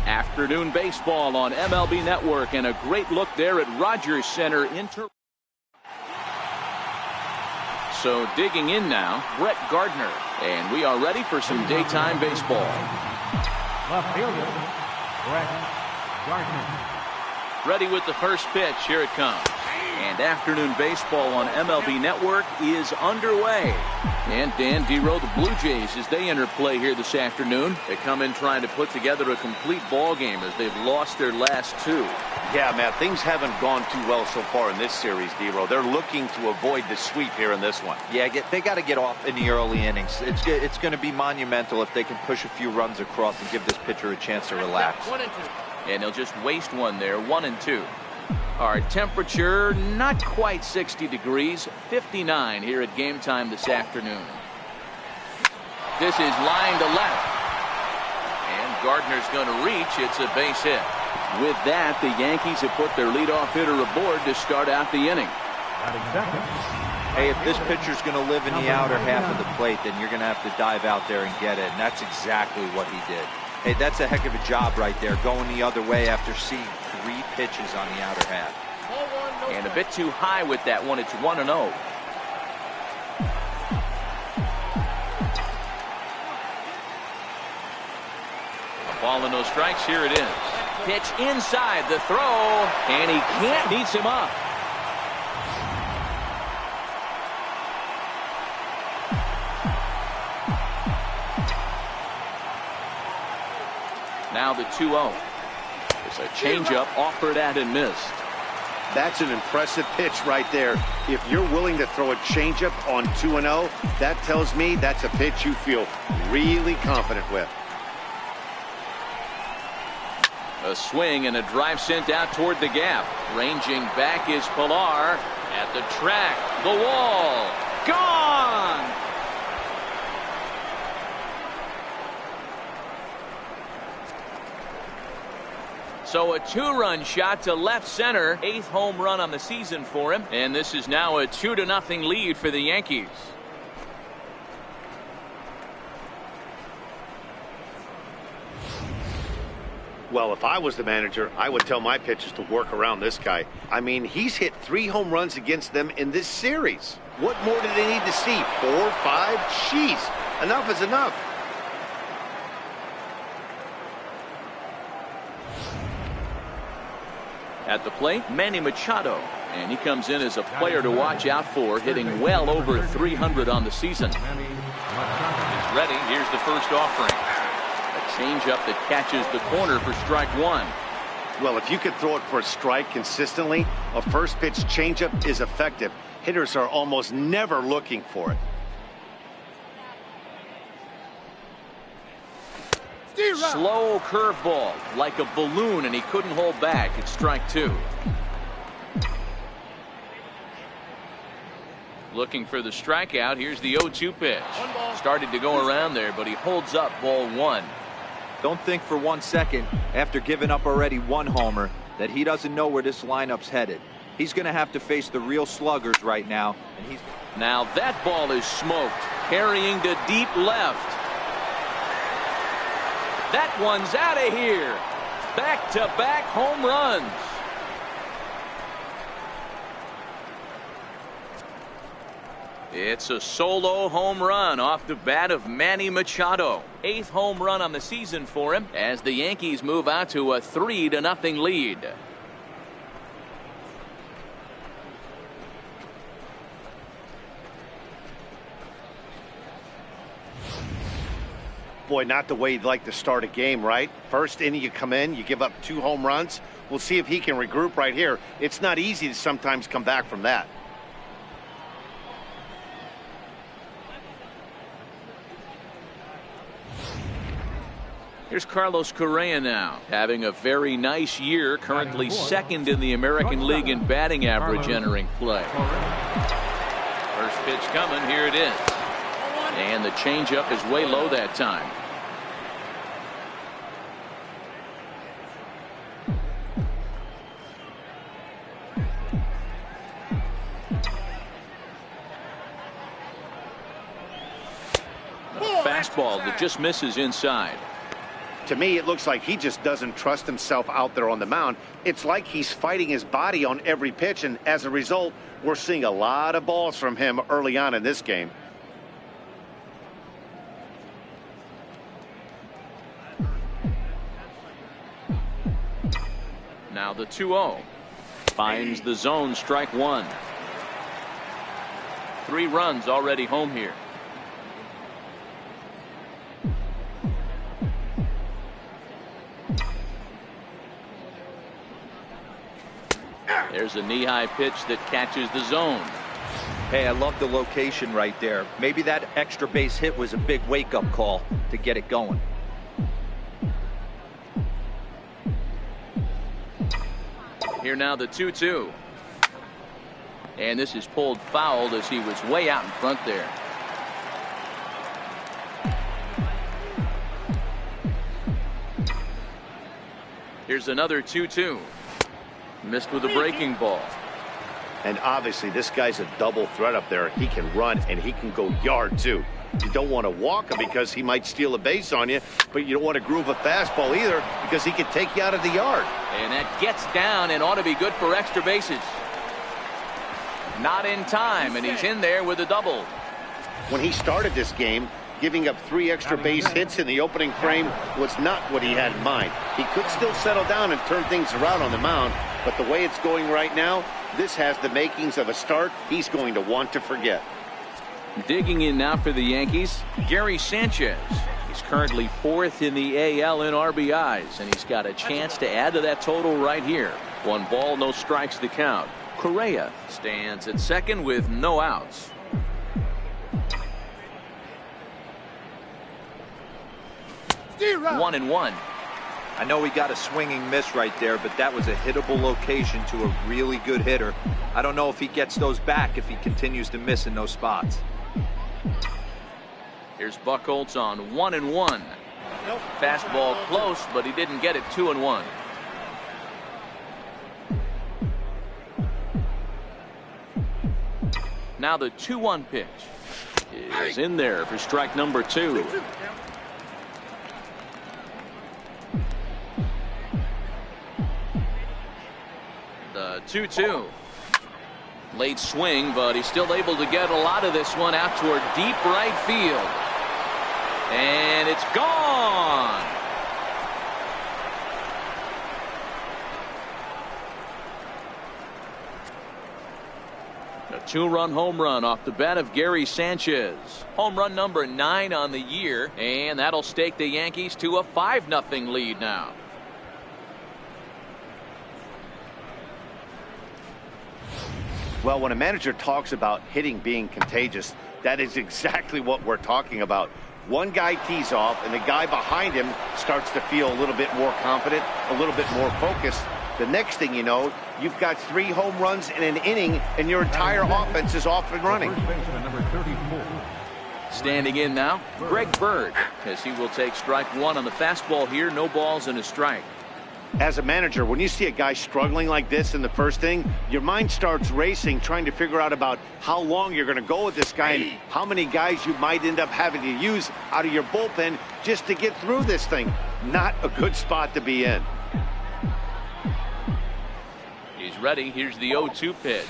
Afternoon baseball on MLB Network, and a great look there at Rogers Center. So digging in now, Brett Gardner, and we are ready for some daytime baseball. Left fielder, Brett Gardner. Ready with the first pitch. Here it comes. And afternoon baseball on MLB Network is underway. And Dan Dero, the Blue Jays, as they enter play here this afternoon, they come in trying to put together a complete ball game as they've lost their last two. Yeah, Matt, things haven't gone too well so far in this series, Dero. They're looking to avoid the sweep here in this one. Yeah, they got to get off in the early innings. It's going to be monumental if they can push a few runs across and give this pitcher a chance to relax. 1-2. And they'll just waste one there. 1-2. Our temperature not quite 60 degrees, 59 here at game time this afternoon. This is line to left. And Gardner's going to reach. It's a base hit. With that, the Yankees have put their leadoff hitter aboard to start out the inning. Hey, if this pitcher's going to live in the outer half of the plate, then you're going to have to dive out there and get it. And that's exactly what he did. Hey, that's a heck of a job right there, going the other way after seeing 3 pitches on the outer half. And a bit too high with that one. It's 1-0. A ball and no strikes. Here it is. Pitch inside the throw, and he can't. Beats him up. Now the 2-0. It's a changeup offered at and missed. That's an impressive pitch right there. If you're willing to throw a changeup on 2-0, that tells me that's a pitch you feel really confident with. A swing and a drive sent out toward the gap. Ranging back is Pilar. At the track, the wall, gone! So a 2-run shot to left center. 8th home run on the season for him. And this is now a 2-0 lead for the Yankees. Well, if I was the manager, I would tell my pitchers to work around this guy. I mean, he's hit 3 home runs against them in this series. What more do they need to see? 4, 5? Jeez, enough is enough. At the plate, Manny Machado. And he comes in as a player to watch out for, hitting well over 300 on the season. He's ready. Here's the first offering. A changeup that catches the corner for strike 1. Well, if you could throw it for a strike consistently, a first pitch changeup is effective. Hitters are almost never looking for it. Slow curveball, like a balloon, and he couldn't hold back. It's strike 2. Looking for the strikeout. Here's the 0-2 pitch. Started to go around there, but he holds up ball 1. Don't think for 1 second, after giving up already 1 homer, that he doesn't know where this lineup's headed. He's going to have to face the real sluggers right now. And now that ball is smoked, carrying to deep left. That one's out of here. Back-to-back home runs. It's a solo home run off the bat of Manny Machado. 8th home run on the season for him as the Yankees move out to a 3-0 lead. Boy, not the way you'd like to start a game, right? First inning you come in, you give up 2 home runs. We'll see if he can regroup right here. It's not easy to sometimes come back from that. Here's Carlos Correa now, having a very nice year, currently 2nd in the American League in batting average entering play. First pitch coming, here it is. And the changeup is way low that time. A fastball that just misses inside. To me, it looks like he just doesn't trust himself out there on the mound. It's like he's fighting his body on every pitch, and as a result, we're seeing a lot of balls from him early on in this game. Now the 2-0. Finds the zone, strike one. 3 runs already home here. There's a knee-high pitch that catches the zone. Hey, I love the location right there. Maybe that extra base hit was a big wake-up call to get it going. Here now the 2-2. And this is pulled foul as he was way out in front there. Here's another 2-2. Missed with a breaking ball. And obviously this guy's a double threat up there. He can run and he can go yard too. You don't want to walk him because he might steal a base on you, but you don't want to groove a fastball either because he could take you out of the yard. And that gets down and ought to be good for extra bases. Not in time, and he's in there with a double. When he started this game, giving up 3 extra base hits in the opening frame was not what he had in mind. He could still settle down and turn things around on the mound, but the way it's going right now, this has the makings of a start he's going to want to forget. Digging in now for the Yankees, Gary Sanchez. He's currently 4th in the AL in RBIs, and he's got a chance to add to that total right here. 1 ball, no strikes to count. Correa stands at second with no outs. One and one. I know he got a swinging miss right there, but that was a hittable location to a really good hitter. I don't know if he gets those back if he continues to miss in those spots. Here's Buchholz on 1-1. Fastball close, but he didn't get it. 2-1. Now the 2-1 pitch is in there for strike number 2. The 2-2. Late swing, but he's still able to get a lot of this one out toward deep right field. And it's gone. A 2-run home run off the bat of Gary Sanchez. Home run number 9 on the year, and that'll stake the Yankees to a 5-0 lead now. Well, when a manager talks about hitting being contagious, that is exactly what we're talking about. One guy tees off, and the guy behind him starts to feel a little bit more confident, a little bit more focused. The next thing you know, you've got 3 home runs in an inning, and your entire offense is off and running. Standing in now, Greg Bird, as he will take strike 1 on the fastball here. No balls and a strike. As a manager, when you see a guy struggling like this in the first inning, your mind starts racing, trying to figure out about how long you're going to go with this guy and how many guys you might end up having to use out of your bullpen just to get through this thing. Not a good spot to be in. He's ready. Here's the 0-2 pitch.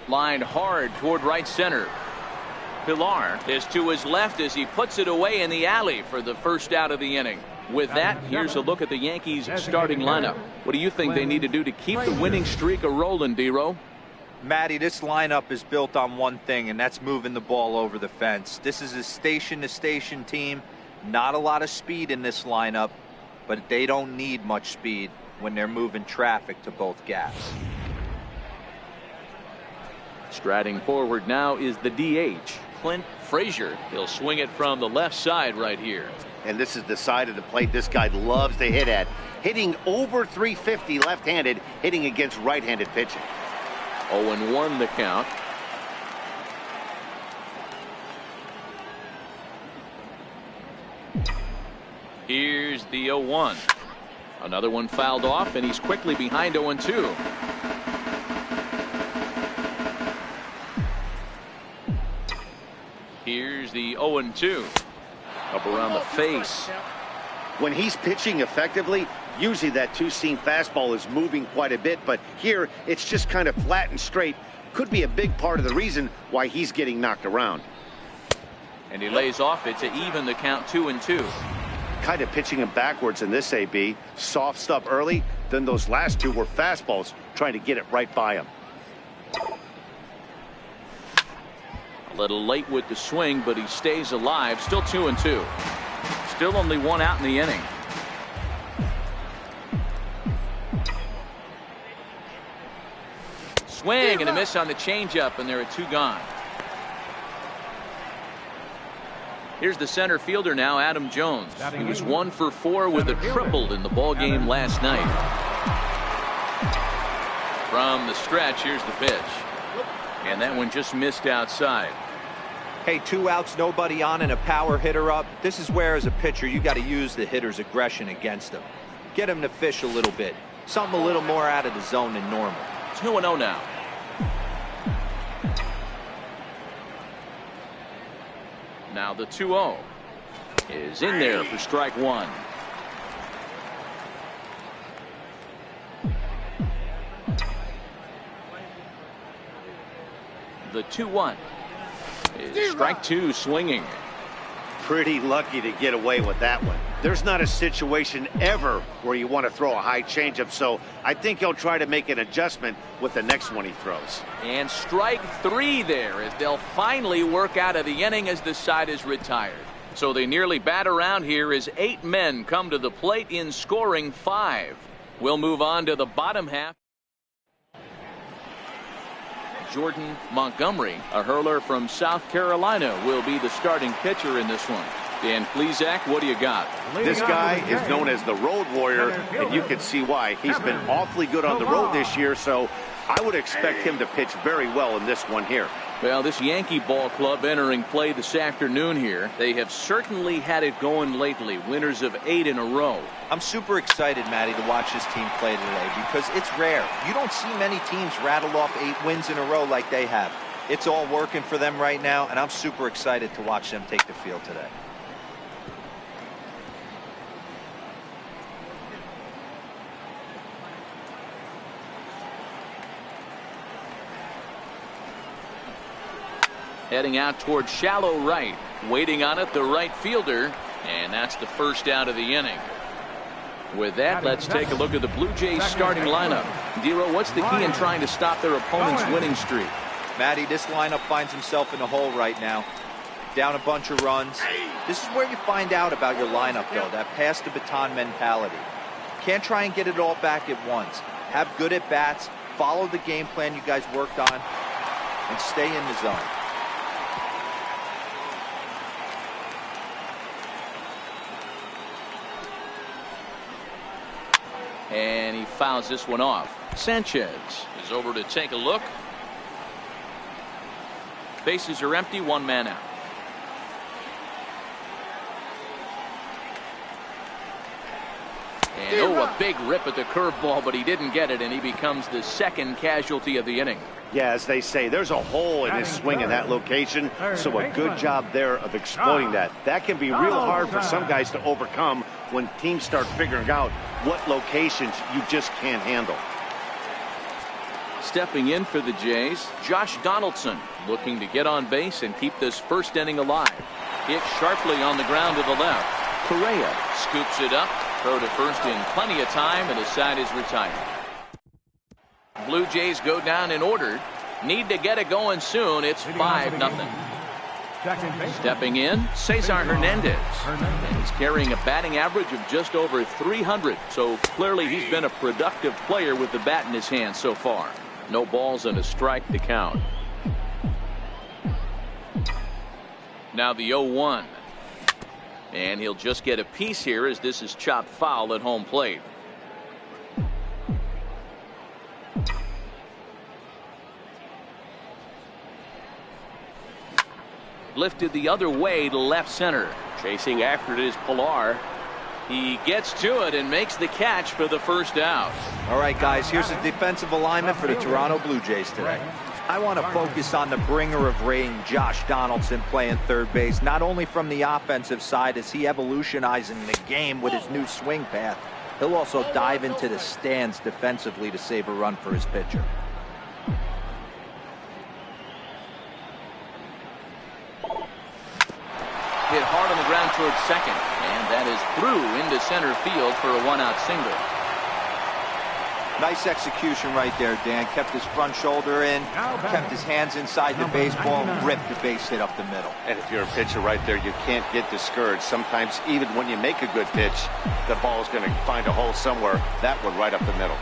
Lined hard toward right center. Pilar is to his left as he puts it away in the alley for the first out of the inning. With that, here's a look at the Yankees starting lineup. What do you think they need to do to keep the winning streak a-rolling, D-Row? Matty, this lineup is built on one thing, and that's moving the ball over the fence. This is a station-to-station team. Not a lot of speed in this lineup, but they don't need much speed when they're moving traffic to both gaps. Striding forward now is the DH, Clint Frazier. He'll swing it from the left side right here. And this is the side of the plate this guy loves to hit at. Hitting over 350 left-handed, hitting against right-handed pitching. 0-1 the count. Here's the 0-1. Another one fouled off, and he's quickly behind 0-2. Here's the 0-2. Up around the face. When he's pitching effectively, usually that two-seam fastball is moving quite a bit, but here it's just kind of flat and straight. Could be a big part of the reason why he's getting knocked around. And he lays off it to even the count 2-2. Kind of pitching him backwards in this AB. Soft stuff early, then those last two were fastballs, trying to get it right by him. A little late with the swing, but he stays alive. Still 2-2. Still only one out in the inning. Swing and a miss on the changeup, and there are 2 gone. Here's the center fielder now, Adam Jones. He was 1 for 4 with a triple in the ball game last night. From the stretch, here's the pitch. And that one just missed outside. Hey, 2 outs, nobody on, and a power hitter up. This is where, as a pitcher, you got to use the hitter's aggression against him. Get him to fish a little bit. Something a little more out of the zone than normal. 2-0 now. Now the 2-0 is in there for strike 1. The 2-1 is strike 2, swinging. Pretty lucky to get away with that one. There's not a situation ever where you want to throw a high changeup, so I think he'll try to make an adjustment with the next one he throws. And strike 3 there as they'll finally work out of the inning as the side is retired. So they nearly bat around here as 8 men come to the plate in scoring 5. We'll move on to the bottom half. Jordan Montgomery, a hurler from South Carolina, will be the starting pitcher in this one. Dan Plesac, what do you got? This guy is known as the road warrior, and you can see why. He's been awfully good on the road this year, so I would expect him to pitch very well in this one here. Well, this Yankee ball club entering play this afternoon here, they have certainly had it going lately. Winners of 8 in a row. I'm super excited, Matty, to watch this team play today because it's rare. You don't see many teams rattle off 8 wins in a row like they have. It's all working for them right now, and I'm super excited to watch them take the field today. Heading out towards shallow right. Waiting on it, the right fielder. And that's the first out of the inning. With that, let's take a look at the Blue Jays starting lineup. Dero, what's the key in trying to stop their opponent's winning streak? Matty, this lineup finds himself in a hole right now. Down a bunch of runs. This is where you find out about your lineup, though. That pass the baton mentality. Can't try and get it all back at once. Have good at bats. Follow the game plan you guys worked on. And stay in the zone. And he fouls this one off. Sanchez is over to take a look. Bases are empty, 1 man out. And a big rip at the curveball, but he didn't get it, and he becomes the second casualty of the inning. Yeah, as they say, there's a hole in his swing in that location, so a good job there of exploiting that. That can be real hard for some guys to overcome when teams start figuring out what locations you just can't handle. Stepping in for the Jays, Josh Donaldson, looking to get on base and keep this first inning alive. Hit sharply on the ground to the left. Correa scoops it up, throw to first in plenty of time, and the side is retired. Blue Jays go down in order. Need to get it going soon. It's 5-0. Stepping in, Cesar Hernandez. And he's carrying a batting average of just over 300. So clearly he's been a productive player with the bat in his hand so far. No balls and a strike to count. Now the 0-1. And he'll just get a piece here as this is chopped foul at home plate. Lifted the other way to left center. Chasing after it is Pilar. He gets to it and makes the catch for the first out. All right, guys, here's the defensive alignment for the Toronto Blue Jays today. I want to focus on the bringer of rain, Josh Donaldson, playing third base, not only from the offensive side as he evolutionizing the game with his new swing path, he'll also dive into the stands defensively to save a run for his pitcher. Hit hard on the ground towards second, and that is through into center field for a one-out single. Nice execution right there, Dan. Kept his front shoulder in, kept his hands inside the baseball, and ripped the base hit up the middle. And if you're a pitcher right there, you can't get discouraged. Sometimes, even when you make a good pitch, the ball is going to find a hole somewhere. That one right up the middle.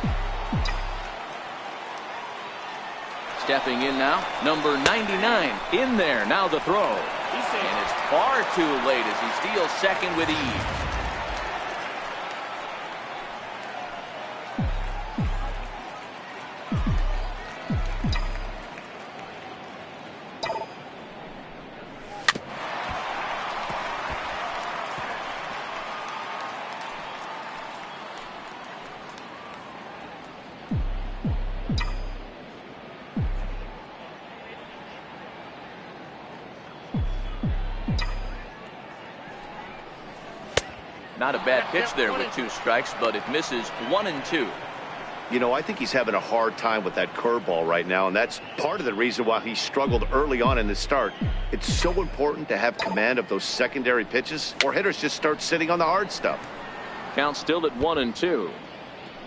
Stepping in now, number 99 in there. Now the throw. And it's far too late as he steals second with ease. Not a bad pitch there with 2 strikes, but it misses 1 and 2. You know, I think he's having a hard time with that curveball right now, and that's part of the reason why he struggled early on in the start. It's so important to have command of those secondary pitches, or hitters just start sitting on the hard stuff. Count still at 1 and 2.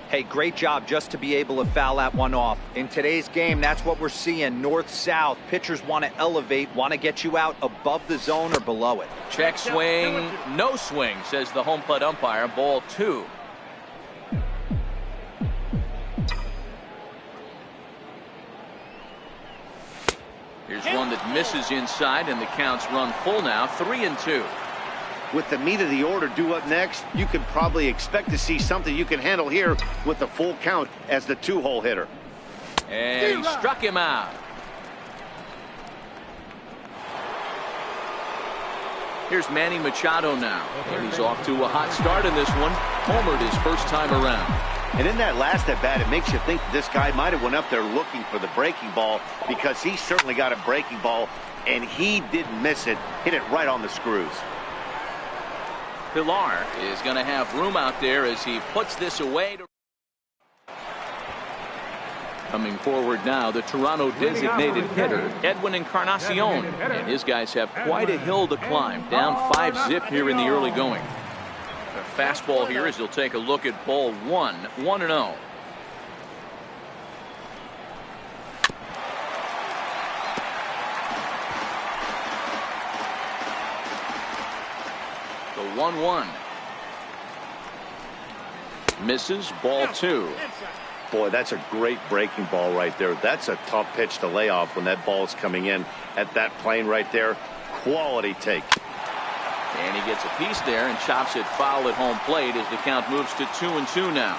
Hey, great job just to be able to foul that one off. In today's game, that's what we're seeing. North-south. Pitchers want to elevate, want to get you out above the zone or below it. Check swing, no swing, says the home plate umpire. Ball 2. Here's one that misses inside, and the counts run full now, 3 and 2. With the meat of the order due up next, you can probably expect to see something you can handle here with the full count as the 2-hole hitter. And he struck him out. Here's Manny Machado now. And he's off to a hot start in this one. Homered his first time around. And in that last at-bat, it makes you think this guy might have went up there looking for the breaking ball, because he certainly got a breaking ball, and he didn't miss it. Hit it right on the screws. Pilar is going to have room out there as he puts this away. Coming forward now, the Toronto designated hitter, Edwin Encarnacion. And his guys have quite a hill to climb. Down 5-zip here in the early going. A fastball here as he'll take a look at ball 1, 1-0. The 1-1. Misses, ball 2. Boy, that's a great breaking ball right there. That's a tough pitch to lay off when that ball is coming in at that plane right there. Quality take. And he gets a piece there and chops it foul at home plate as the count moves to 2-2 now.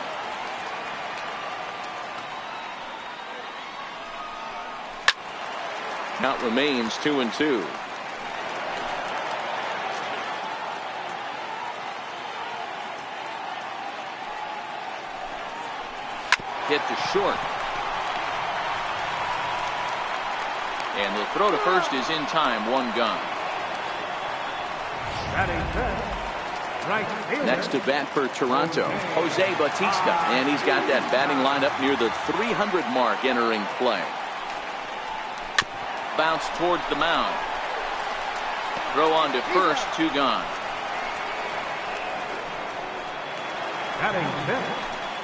Count remains 2-2. Hit to short. And the throw to first is in time. 1 gone. Next to bat for Toronto, Jose Bautista. And he's got that batting lineup near the 300 mark entering play. Bounce towards the mound. Throw on to first. 2 gone.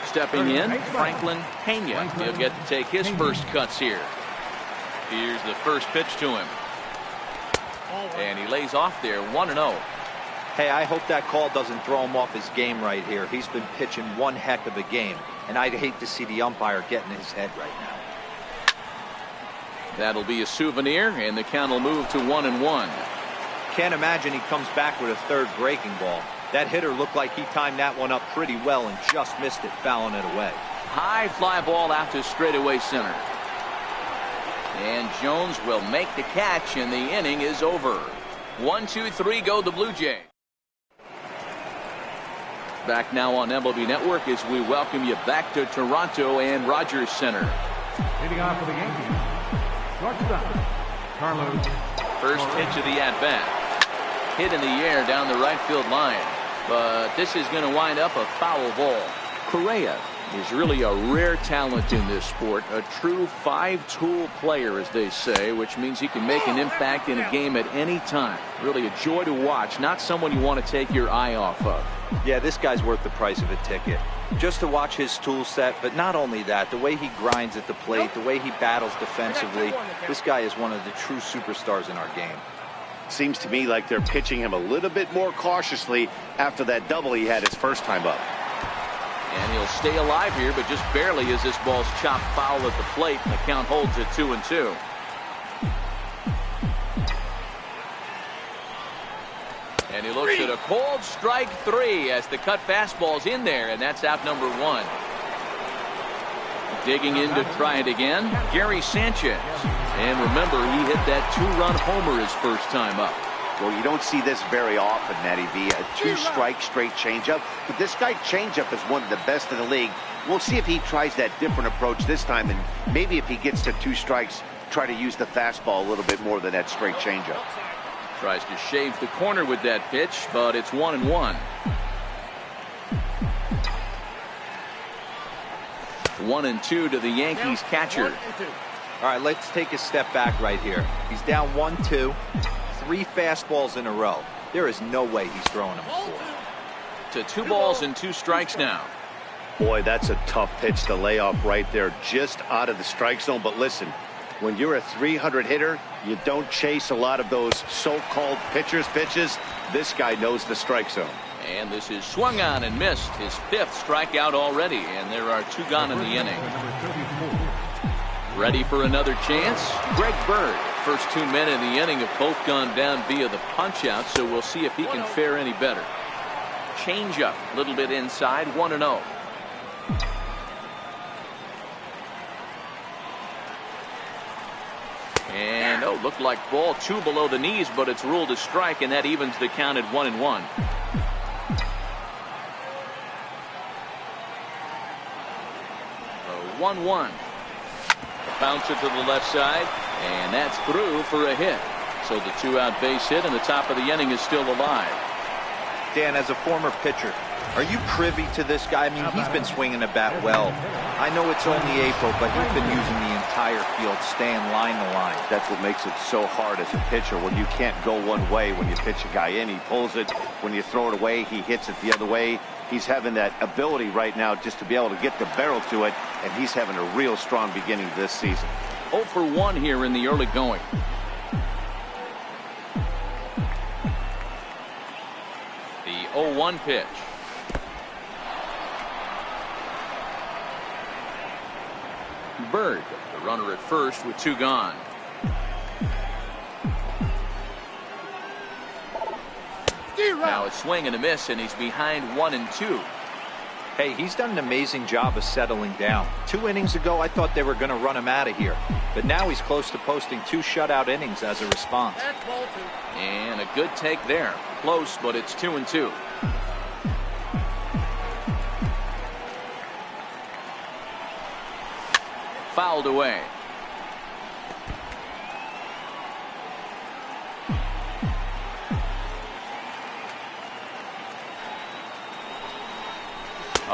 Stepping in, Franklin Pena. He'll get to take his first cuts here. Here's the first pitch to him. And he lays off there, 1-0. Hey, I hope that call doesn't throw him off his game right here. He's been pitching one heck of a game, and I'd hate to see the umpire get in his head right now. That'll be a souvenir, and the count will move to 1-1. Can't imagine he comes back with a third breaking ball. That hitter looked like he timed that one up pretty well and just missed it, fouling it away. High fly ball out to straightaway center. And Jones will make the catch, and the inning is over. 1, 2, 3, go the Blue Jays. Back now on MLB Network as we welcome you back to Toronto and Rogers Center. Leading off for the Yankees, Shortstop, Carlos. First pitch of the at-bat. Hit in the air down the right field line. But this is going to wind up a foul ball. Correa is really a rare talent in this sport. A true five-tool player, as they say, which means he can make an impact in a game at any time. Really a joy to watch. Not someone you want to take your eye off of. Yeah, this guy's worth the price of a ticket. Just to watch his tool set, but not only that, the way he grinds at the plate, the way he battles defensively, this guy is one of the true superstars in our game. Seems to me like they're pitching him a little bit more cautiously after that double he had his first time up. And he'll stay alive here, but just barely as this ball's chopped foul at the plate, and the count holds at 2-2. And he looks at a cold strike 3 as the cut fastball's in there, and that's out number 1. Digging in to try it again, Gary Sanchez. And remember, he hit that 2-run homer his first time up. Well, you don't see this very often, Matty V. A 2-strike straight changeup. But this guy changeup is one of the best in the league. We'll see if he tries that different approach this time. And maybe if he gets to 2 strikes, try to use the fastball a little bit more than that straight changeup. Tries to shave the corner with that pitch, but it's 1-1. 1-2 to the Yankees catcher. All right, let's take a step back right here. He's down 1-2, 3 fastballs in a row. There is no way he's throwing them before. To 2 balls and 2 strikes now. Boy, that's a tough pitch to lay off right there, just out of the strike zone. But listen, when you're a 300 hitter, you don't chase a lot of those so-called pitcher's pitches. This guy knows the strike zone. And this is swung on and missed. His 5th strikeout already, and there are 2 gone in the inning. Ready for another chance? Greg Bird. First 2 men in the inning have both gone down via the punch-out, so we'll see if he can fare any better. Change up, a little bit inside, 1-0. And, oh, looked like ball 2 below the knees, but it's ruled a strike, and that evens the count at 1-1. 1-1. Bouncer to the left side, and that's through for a hit. So the 2-out base hit, and the top of the inning is still alive. Dan, as a former pitcher, are you privy to this guy? I mean, he's been swinging the bat well. I know it's only April, but he's been using the entire field, staying line to line. That's what makes it so hard as a pitcher, when you can't go one way. When you pitch a guy in, he pulls it. When you throw it away, he hits it the other way. He's having that ability right now just to be able to get the barrel to it, and he's having a real strong beginning this season. 0 for 1 here in the early going. The 0-1 pitch. Bird, the runner at first with 2 gone. Now a swing and a miss, and he's behind 1-2. Hey, he's done an amazing job of settling down. 2 innings ago, I thought they were going to run him out of here. But now he's close to posting 2 shutout innings as a response. And a good take there. Close, but it's 2-2. Fouled away.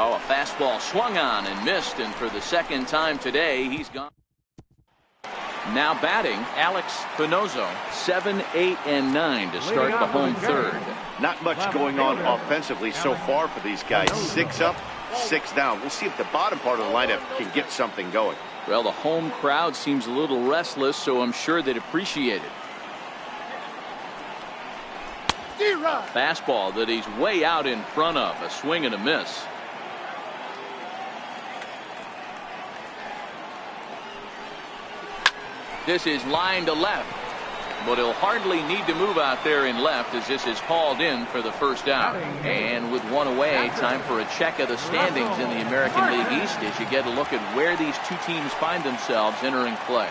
Oh, a fastball swung on and missed, and for the 2nd time today, he's gone. Now batting, Alex Pinozo, 7, 8, and 9 to start the home 3rd. Not much going on offensively so far for these guys. 6 up, 6 down. We'll see if the bottom part of the lineup can get something going. Well, the home crowd seems a little restless, so I'm sure they'd appreciate it. Fastball that he's way out in front of. A swing and a miss. This is line to left, but he'll hardly need to move out there in left as this is hauled in for the 1st out. And with 1 away, time for a check of the standings in the American League East as you get a look at where these 2 teams find themselves entering play.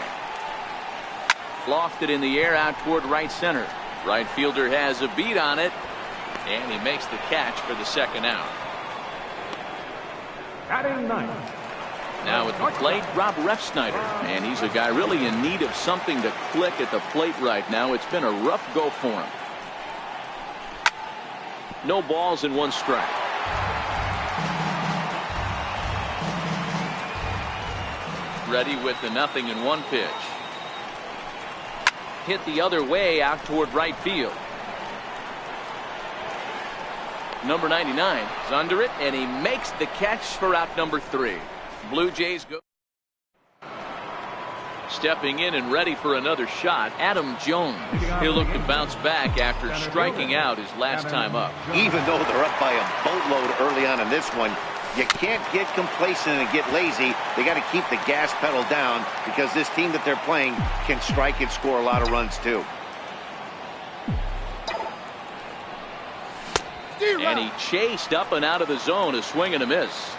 Lofted in the air out toward right center. Right fielder has a beat on it, and he makes the catch for the 2nd out. Batting 9th, Now at the plate, Rob Refsnyder. And he's a guy really in need of something to click at the plate right now. It's been a rough go for him. No balls and 1 strike. Ready with the 0-1 pitch. Hit the other way out toward right field. Number 99 is under it, and he makes the catch for out number 3. Blue Jays go. Stepping in and ready for another shot, Adam Jones. He'll look to bounce back after striking out his last time up. Even though they're up by a boatload early on in this one, you can't get complacent and get lazy. They got to keep the gas pedal down because this team that they're playing can strike and score a lot of runs too. And he chased up and out of the zone, a swing and a miss.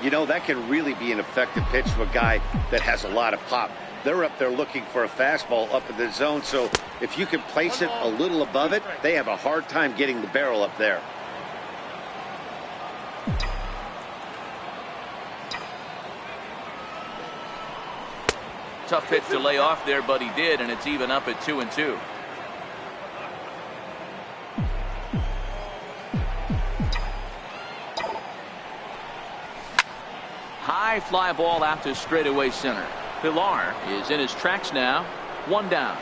You know, that can really be an effective pitch to a guy that has a lot of pop. They're up there looking for a fastball up in the zone, so if you can place it a little above it, they have a hard time getting the barrel up there. Tough pitch to lay off there, but he did, and it's even up at 2-2. High fly ball out to straightaway center. Pilar is in his tracks now. 1 down.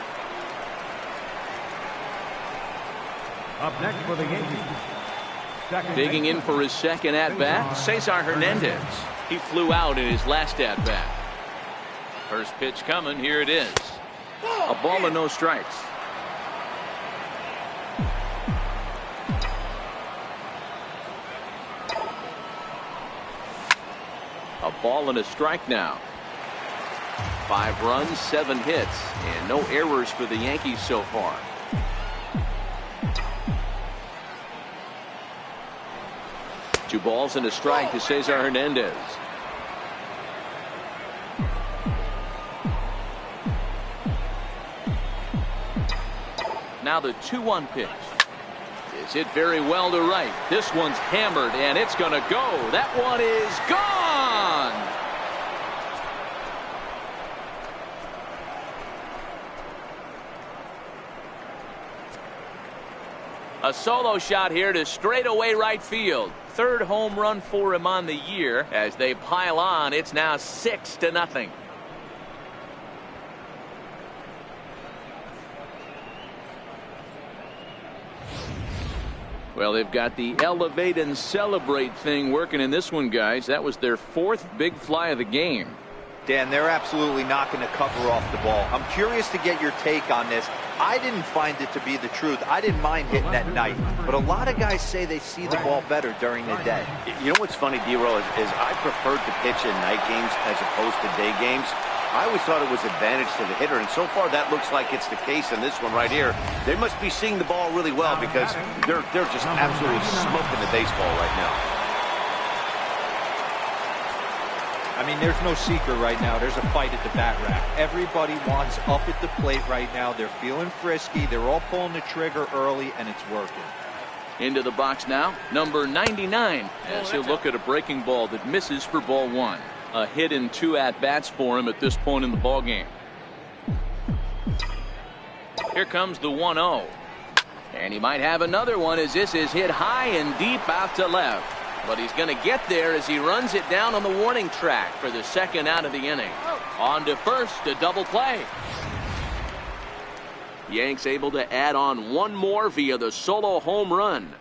Up next for the Yankees. Digging in for his second at bat, Cesar Hernandez. He flew out in his last at bat. First pitch coming. Here it is. A ball and no strikes. A ball and a strike now. 5 runs, 7 hits, and no errors for the Yankees so far. Two balls and a strike to Cesar Hernandez. Now the 2-1 pitch. Is hit very well to right. This one's hammered, and it's going to go. That one is gone. A solo shot here to straightaway right field. 3rd home run for him on the year. As they pile on, it's now 6-0. Well, they've got the elevate and celebrate thing working in this one, guys. That was their 4th big fly of the game. Dan, they're absolutely not going to cover off the ball. I'm curious to get your take on this. I didn't find it to be the truth. I didn't mind hitting at night, but a lot of guys say they see the ball better during the day. You know what's funny, D-Roll, is I preferred to pitch in night games as opposed to day games. I always thought it was advantage to the hitter, and so far that looks like it's the case in this one right here. They must be seeing the ball really well because they're just absolutely smoking the baseball right now. I mean, there's no secret right now. There's a fight at the bat rack. Everybody wants up at the plate right now. They're feeling frisky. They're all pulling the trigger early, and it's working. Into the box now, number 99, as he'll look at a breaking ball that misses for ball 1. A hit in 2 at-bats for him at this point in the ball game. Here comes the 1-0. And he might have another one as this is hit high and deep out to left. But he's going to get there as he runs it down on the warning track for the 2nd out of the inning. On to first, a double play. Yanks able to add on 1 more via the solo home run.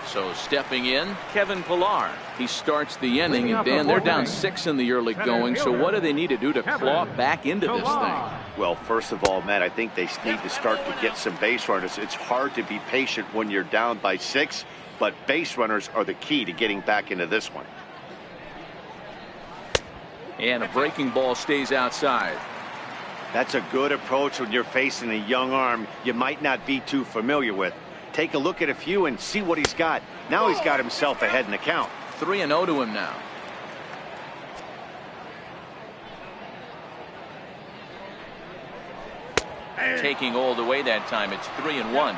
So stepping in, Kevin Pilar. He starts the inning, and Dan, they're down 6 in the early going, so what do they need to do to claw back into this thing? Well, first of all, Matt, I think they need to start to get some base runners. It's hard to be patient when you're down by 6, but base runners are the key to getting back into this one. And a breaking ball stays outside. That's a good approach when you're facing a young arm you might not be too familiar with. Take a look at a few and see what he's got. Now he's got himself ahead in the count. 3-0 to him now. Taking all the way that time. It's 3-1.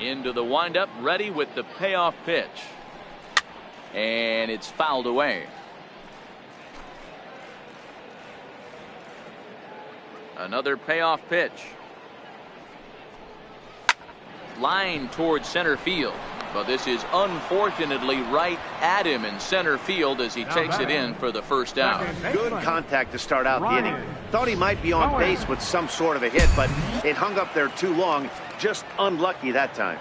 Into the windup, ready with the payoff pitch. And it's fouled away. Another payoff pitch. Line towards center field. But this is unfortunately right at him in center field as he takes it in for the first out. Good contact to start out the inning. Thought he might be on base with some sort of a hit, but it hung up there too long. Just unlucky that time.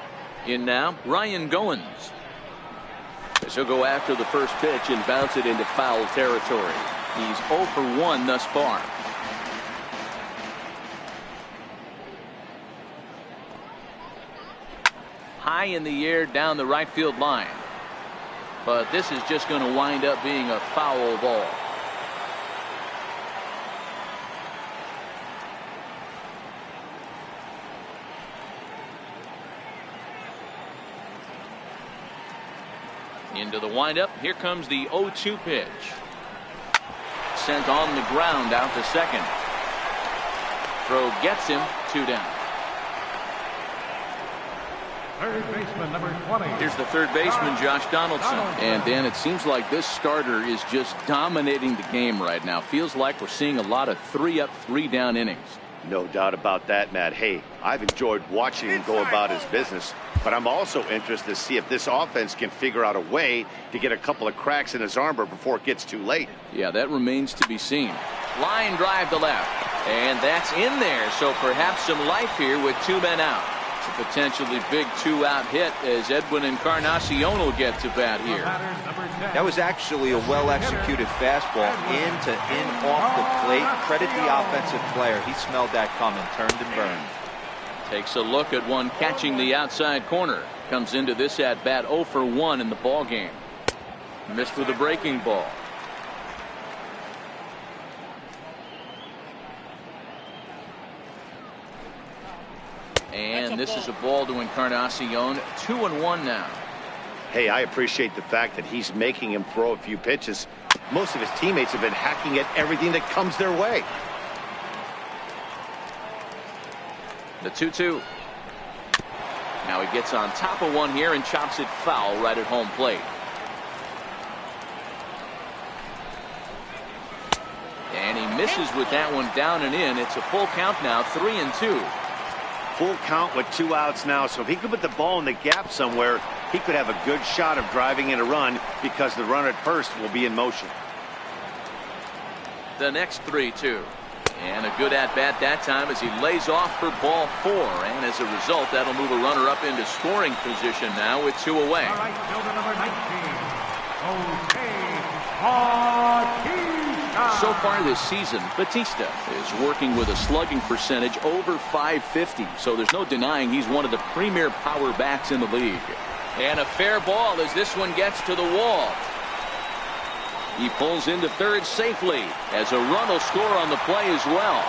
In now, Ryan Goins. He'll go after the first pitch and bounce it into foul territory. He's 0 for 1 thus far. High in the air down the right field line. But this is just going to wind up being a foul ball. Into the windup. Here comes the 0-2 pitch. Sent on the ground out to second. Throw gets him. 2 down. Third baseman, number 20. Here's the third baseman, Josh Donaldson. And Dan, it seems like this starter is just dominating the game right now. Feels like we're seeing a lot of 3-up, 3-down innings. No doubt about that, Matt. Hey, I've enjoyed watching him go about his business, but I'm also interested to see if this offense can figure out a way to get a couple of cracks in his armor before it gets too late. Yeah, that remains to be seen. Line drive to left. And that's in there, so perhaps some life here with 2 men out. It's a potentially big 2-out hit as Edwin Encarnacion will get to bat here. That was actually a well-executed fastball in off the plate. Credit the offensive player. He smelled that coming, turned and burned. Takes a look at one catching the outside corner. Comes into this at bat 0 for 1 in the ball game. Missed with a breaking ball. And this is a ball to Encarnacion. 2-1 now. Hey, I appreciate the fact that he's making him throw a few pitches. Most of his teammates have been hacking at everything that comes their way. The 2-2. Now he gets on top of one here and chops it foul right at home plate. And he misses with that one down and in. It's a full count now, 3-2. Full count with 2 outs now, so if he could put the ball in the gap somewhere, he could have a good shot of driving in a run because the runner at first will be in motion. The next 3-2. And a good at-bat that time as he lays off for ball 4. And as a result, that'll move a runner up into scoring position now with 2 away. All right, fielder number 19. Okay. So far this season, Batista is working with a slugging percentage over .550. So there's no denying he's one of the premier power bats in the league. And a fair ball as this one gets to the wall. He pulls into third safely as a run will score on the play as well.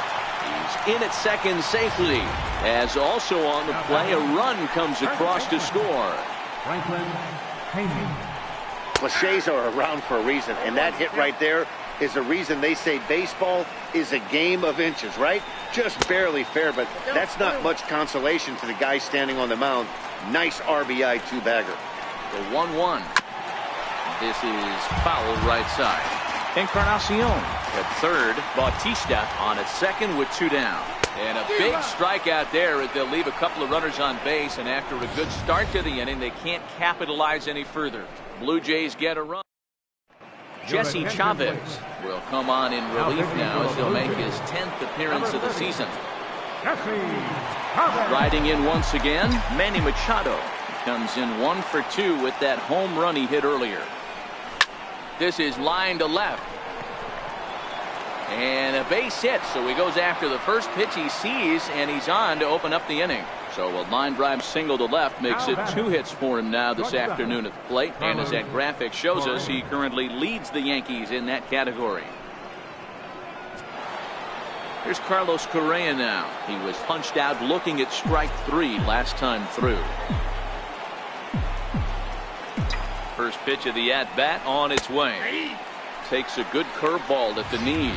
He's in at second safely as also on the play a run comes across to score. Franklin Hayden. Cliches are around for a reason, and that hit right there is the reason they say baseball is a game of inches, right? Just barely fair, but that's not much consolation to the guy standing on the mound. Nice RBI 2-bagger. The 1-1. This is foul right side. Encarnacion at third. Bautista on at second with 2 down. And a big strikeout there as they'll leave a couple of runners on base. And after a good start to the inning, they can't capitalize any further. Blue Jays get a run. Jesse Chavez will come on in relief now as he'll make his 10th appearance of the season. Riding in once again, Manny Machado comes in 1 for 2 with that home run he hit earlier. This is line to left. And a base hit, so he goes after the first pitch he sees, and he's on to open up the inning. So a line drive single to left makes it 2 hits for him now this afternoon at the plate. And as that graphic shows us, he currently leads the Yankees in that category. Here's Carlos Correa now. He was punched out looking at strike 3 last time through. First pitch of the at-bat on its way. Takes a good curveball at the knees.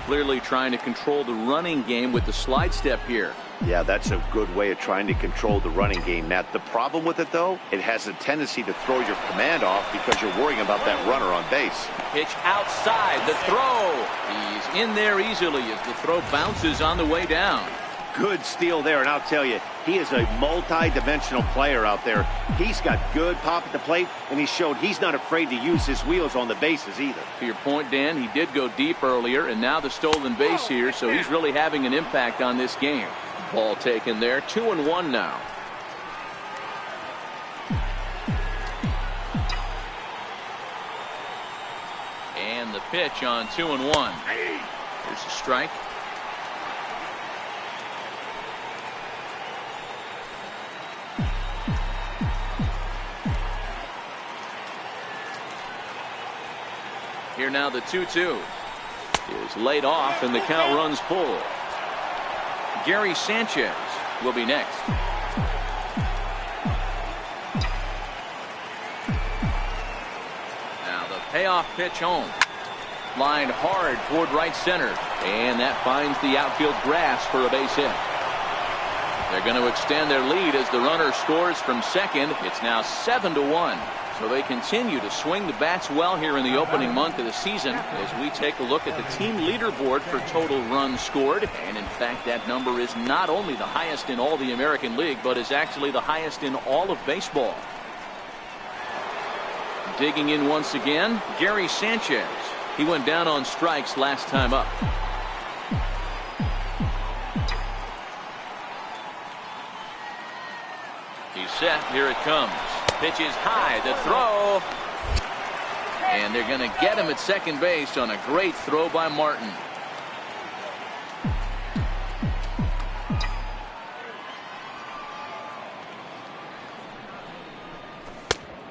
Clearly trying to control the running game with the slide step here. Yeah, that's a good way of trying to control the running game, Matt. The problem with it, though, it has a tendency to throw your command off because you're worrying about that runner on base. Pitch outside, the throw. He's in there easily as the throw bounces on the way down. Good steal there, and I'll tell you, he is a multi-dimensional player out there. He's got good pop at the plate, and he showed he's not afraid to use his wheels on the bases either. To your point, Dan, he did go deep earlier, and now the stolen base here, so he's really having an impact on this game. Ball taken there, 2-1 now. And the pitch on 2-1. Here's a strike. Here now the 2-2 is laid off and the count runs full. Gary Sanchez will be next. Now the payoff pitch home. Lined hard toward right center, and that finds the outfield grass for a base hit. They're going to extend their lead as the runner scores from second. It's now 7-1. So they continue to swing the bats well here in the opening month of the season as we take a look at the team leaderboard for total runs scored. And in fact, that number is not only the highest in all the American League, but is actually the highest in all of baseball. Digging in once again, Gary Sanchez. He went down on strikes last time up. He's set. Here it comes. Pitch is high, the throw, and they're going to get him at second base on a great throw by Martin.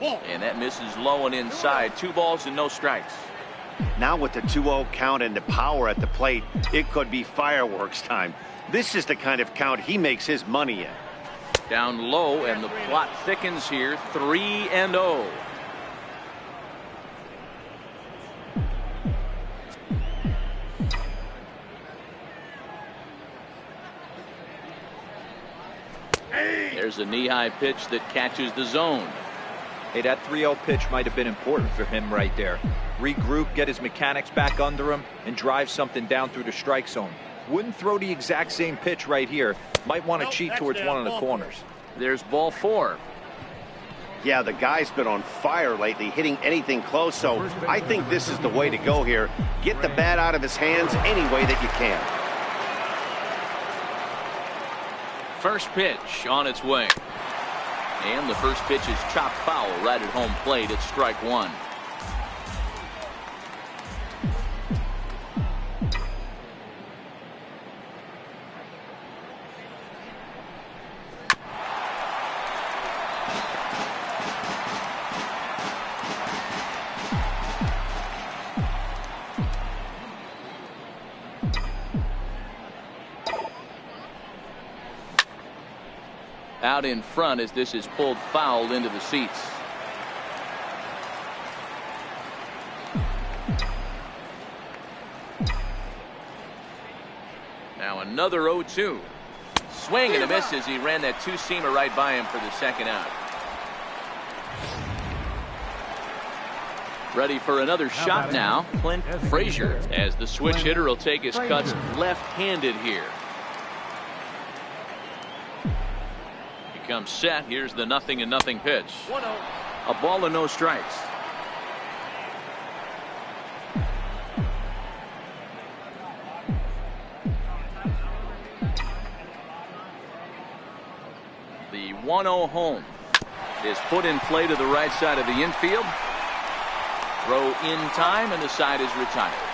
And that misses low and inside. 2 balls and no strikes. Now with the 2-0 count and the power at the plate, it could be fireworks time. This is the kind of count he makes his money in. Down low, and the plot thickens here. 3-0. There's a knee-high pitch that catches the zone. Hey, that 3-0 pitch might have been important for him right there. Regroup, get his mechanics back under him, and drive something down through the strike zone. Wouldn't throw the exact same pitch right here. Might want to cheat towards one of the corners. There's ball 4. Yeah, the guy's been on fire lately, hitting anything close, so I think this is the way to go here. Get the bat out of his hands any way that you can. First pitch on its way. And the first pitch is chopped foul right at home plate. It's strike 1. Out in front as this is pulled foul into the seats. Now another 0-2. Swing and a miss as he ran that two-seamer right by him for the second out. Ready for another shot now, Clint Frazier, as the switch hitter will take his cuts left-handed here. Comes set. Here's the 0-0 pitch. 1-0. A ball and no strikes. The 1-0 home is put in play to the right side of the infield. Throw in time, and the side is retired.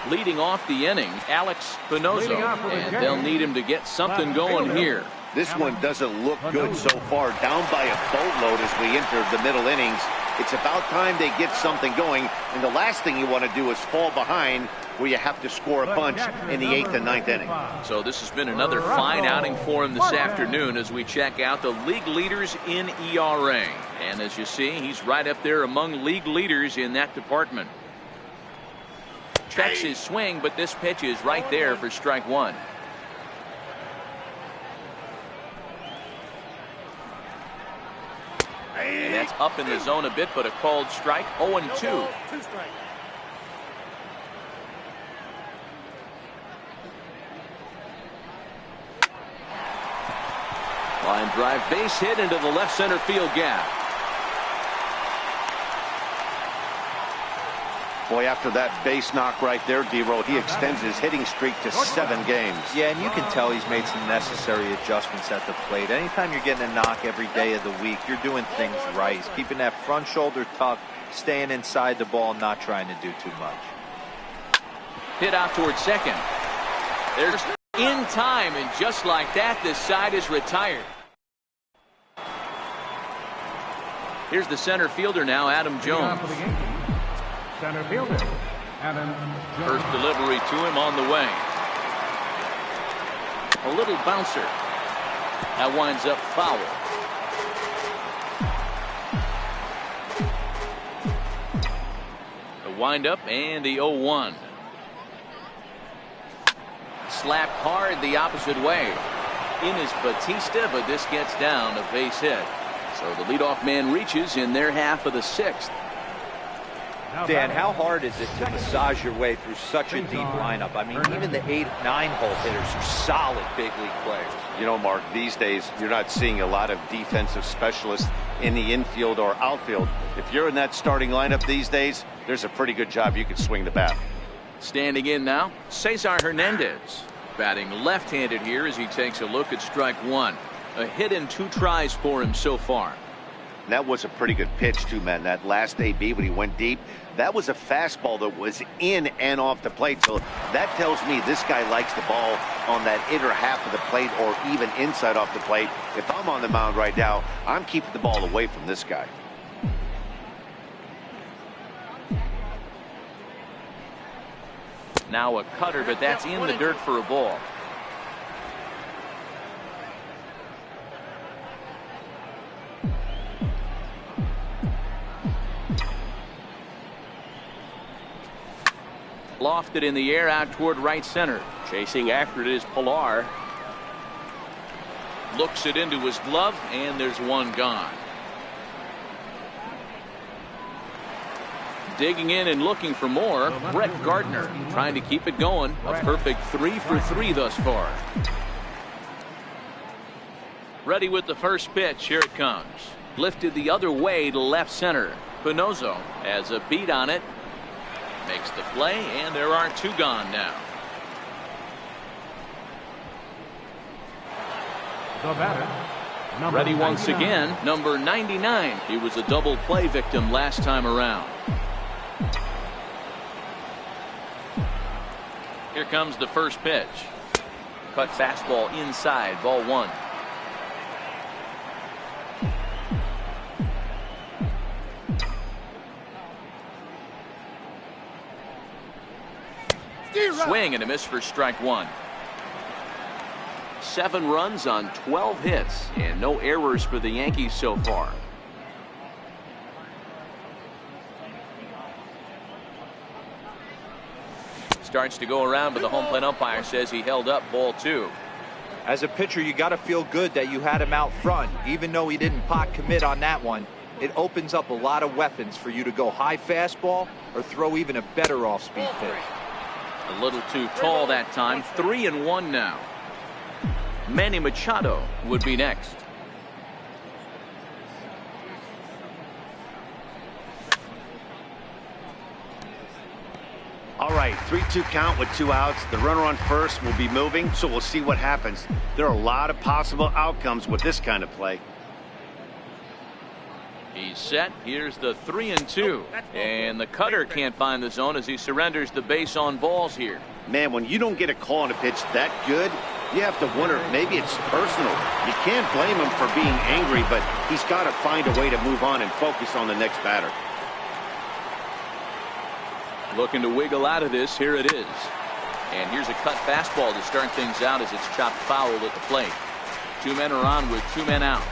Leading off the inning, Alex Pinozo, and they'll need him to get something going here. This one doesn't look good so far. Down by a boatload as we enter the middle innings. It's about time they get something going, and the last thing you want to do is fall behind where you have to score a bunch in the 8th and 9th inning. So this has been another fine outing for him this afternoon as we check out the league leaders in ERA. And as you see, he's right up there among league leaders in that department. checks his swing, but this pitch is right there for strike one. And that's up in the zone a bit, but a called strike. 0-2. Line drive base hit into the left center field gap. Boy, after that base knock right there, D-Roll, he extends his hitting streak to 7 games. Yeah, and you can tell he's made some necessary adjustments at the plate. Anytime you're getting a knock every day of the week, you're doing things right. He's keeping that front shoulder tucked, staying inside the ball, not trying to do too much. Hit out towards second. There's in time, and just like that, this side is retired. Here's the center fielder now, Adam Jones. Center fielder, Adam Jones. First delivery to him on the way. A little bouncer. That winds up foul. The windup and the 0-1. Slapped hard the opposite way. In is Batista, but this gets down a base hit. So the leadoff man reaches in their half of the 6th. Dan, how hard is it to massage your way through such a deep lineup? I mean, even the 8-9 hole hitters are solid big league players. You know, Mark, these days you're not seeing a lot of defensive specialists in the infield or outfield. If you're in that starting lineup these days, there's a pretty good job you can swing the bat. Standing in now, Cesar Hernandez. Batting left-handed here as he takes a look at strike one. A hit in 2 tries for him so far. And that was a pretty good pitch, too, man. That last AB when he went deep, that was a fastball that was in and off the plate. So that tells me this guy likes the ball on that inner half of the plate or even inside off the plate. If I'm on the mound right now, I'm keeping the ball away from this guy. Now a cutter, but that's in the dirt for a ball. Lofted in the air out toward right center. Chasing after it is Pilar. Looks it into his glove, and there's one gone. Digging in and looking for more, Brett Gardner trying to keep it going. A perfect 3 for 3 thus far. Ready with the first pitch. Here it comes. Lifted the other way to left center. Pinozo has a beat on it. Makes the play, and there are 2 gone now. The batter, Ready once 99. again, number 99. He was a double play victim last time around. Here comes the first pitch. Cut fastball inside, ball 1. Swing and a miss for strike 1. 7 runs on 12 hits and no errors for the Yankees so far. Starts to go around, but the home plate umpire says he held up ball 2. As a pitcher, you got to feel good that you had him out front. Even though he didn't pot commit on that one, it opens up a lot of weapons for you to go high fastball or throw even a better off-speed pitch. A little too tall that time. 3-1 now. Manny Machado would be next. All right, 3-2 count with 2 outs. The runner on first will be moving, so we'll see what happens. There are a lot of possible outcomes with this kind of play. He's set. Here's the 3-2. And the cutter can't find the zone as he surrenders the base on balls here. Man, when you don't get a call on a pitch that good, you have to wonder if maybe it's personal. You can't blame him for being angry, but he's got to find a way to move on and focus on the next batter. Looking to wiggle out of this. Here it is. And here's a cut fastball to start things out as it's chopped foul at the plate. 2 men are on with 2 men out.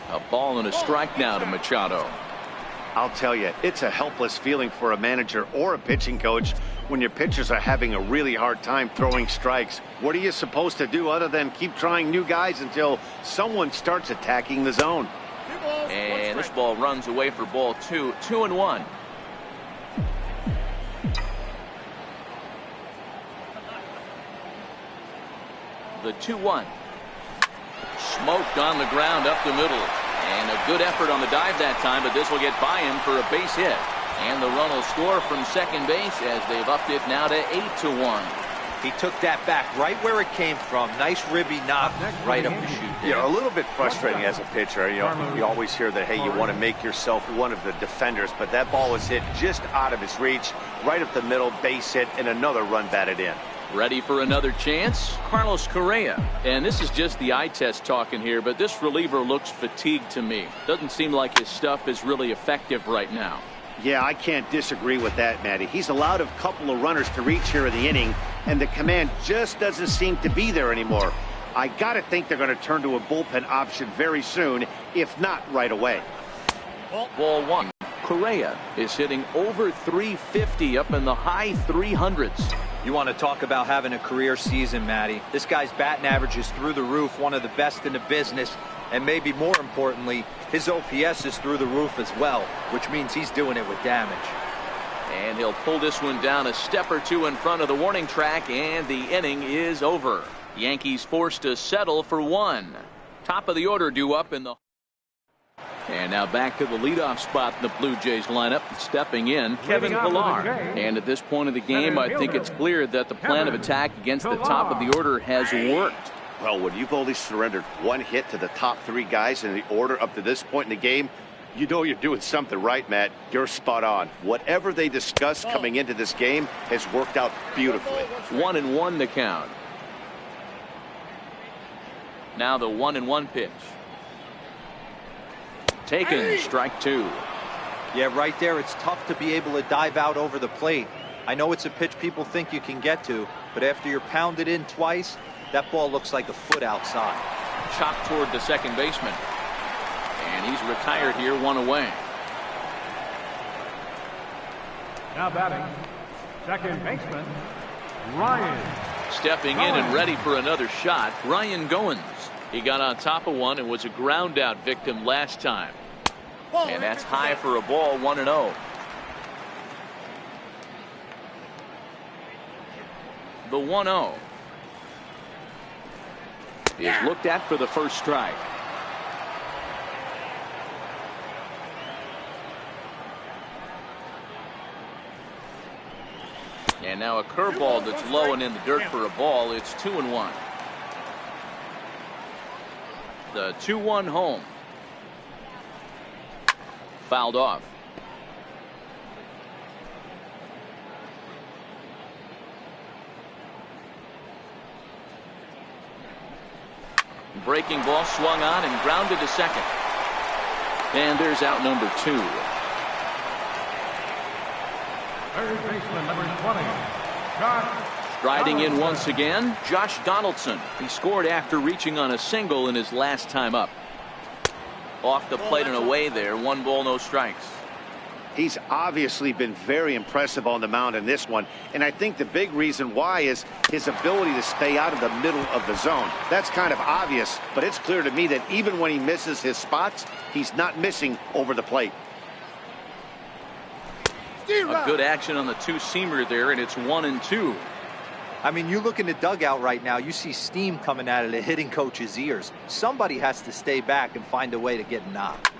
A Ball and a strike now to Machado. I'll tell you, it's a helpless feeling for a manager or a pitching coach when your pitchers are having a really hard time throwing strikes. What are you supposed to do other than keep trying new guys until someone starts attacking the zone? And this ball runs away for ball 2. 2-1. The 2-1. Smoked on the ground up the middle. And a good effort on the dive that time, but this will get by him for a base hit. And the run will score from second base as they've upped it now to 8-1. He took that back right where it came from. Nice ribby knock right up the chute. You know, a little bit frustrating as a pitcher. You know, you always hear that, hey, you want to make yourself one of the defenders, but that ball was hit just out of his reach, right up the middle, base hit, and another run batted in. Ready for another chance? Carlos Correa. And this is just the eye test talking here, but this reliever looks fatigued to me. Doesn't seem like his stuff is really effective right now. Yeah, I can't disagree with that, Matty. He's allowed a couple of runners to reach here in the inning, and the command just doesn't seem to be there anymore. I got to think they're going to turn to a bullpen option very soon, if not right away. Ball 1. Correa is hitting over 350 up in the high 300s. You want to talk about having a career season, Matty. This guy's batting average is through the roof, one of the best in the business. And maybe more importantly, his OPS is through the roof as well, which means he's doing it with damage. And he'll pull this one down a step or two in front of the warning track, and the inning is over. Yankees forced to settle for 1. Top of the order due up in the... And now back to the leadoff spot in the Blue Jays lineup. Stepping in, Kevin Pillar. And at this point of the game, I think it's clear that the plan of attack against the top of the order has worked. Well, when you've only surrendered one hit to the top 3 guys in the order up to this point in the game, you know you're doing something right, Matt. You're spot on. Whatever they discussed coming into this game has worked out beautifully. 1-1 the count. Now the 1-1 pitch. Taken, strike 2. Yeah, right there, it's tough to be able to dive out over the plate. I know it's a pitch people think you can get to, but after you're pounded in twice, that ball looks like a foot outside. Chopped toward the second baseman. And he's retired here, 1 away. Now batting, second baseman, Ryan. Stepping in and ready for another shot, Ryan Goins. He got on top of one and was a ground out victim last time. And that's high for a ball, 1-0. The 1-0 is looked at for the first strike. And now a curveball that's low and in the dirt for a ball. It's 2-1. The 2-1 home. Fouled off. Breaking ball swung on and grounded to second. And there's out number 2. Third baseman, number 20, Josh. Striding in once again, Josh Donaldson. He scored after reaching on a single in his last time up. Off the plate and away there. 1 ball, no strikes. He's obviously been very impressive on the mound in this one, and I think the big reason why is his ability to stay out of the middle of the zone. That's kind of obvious, but it's clear to me that even when he misses his spots, he's not missing over the plate. A good action on the 2-seamer there, and it's 1-2. I mean, you look in the dugout right now, you see steam coming out of the hitting coach's ears. Somebody has to stay back and find a way to get knocked.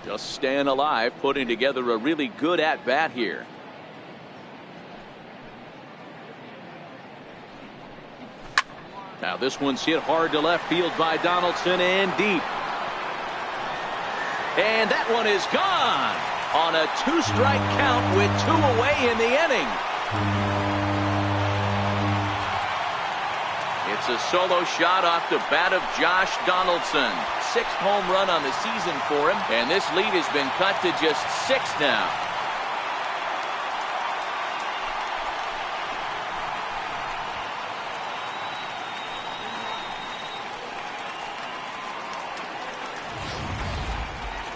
Just staying alive, putting together a really good at-bat here. Now this one's hit hard to left field by Donaldson and deep. And that one is gone on a 2-strike count with 2 away in the inning. It's a solo shot off the bat of Josh Donaldson. 6th home run on the season for him, and this lead has been cut to just 6 now.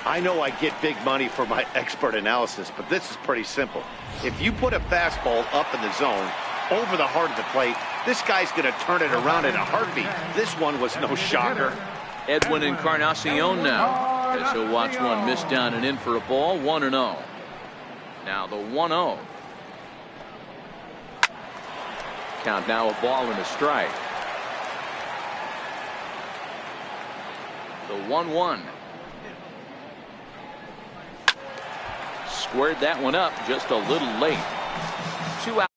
I know I get big money for my expert analysis, but this is pretty simple. If you put a fastball up in the zone, over the heart of the plate, this guy's going to turn it around in a heartbeat. This one was no shocker. Edwin Encarnacion now, as he'll watch one miss down and in for a ball. 1-0. Now the 1-0. Count now, a ball and a strike. The 1-1. Squared that one up just a little late. 2 out.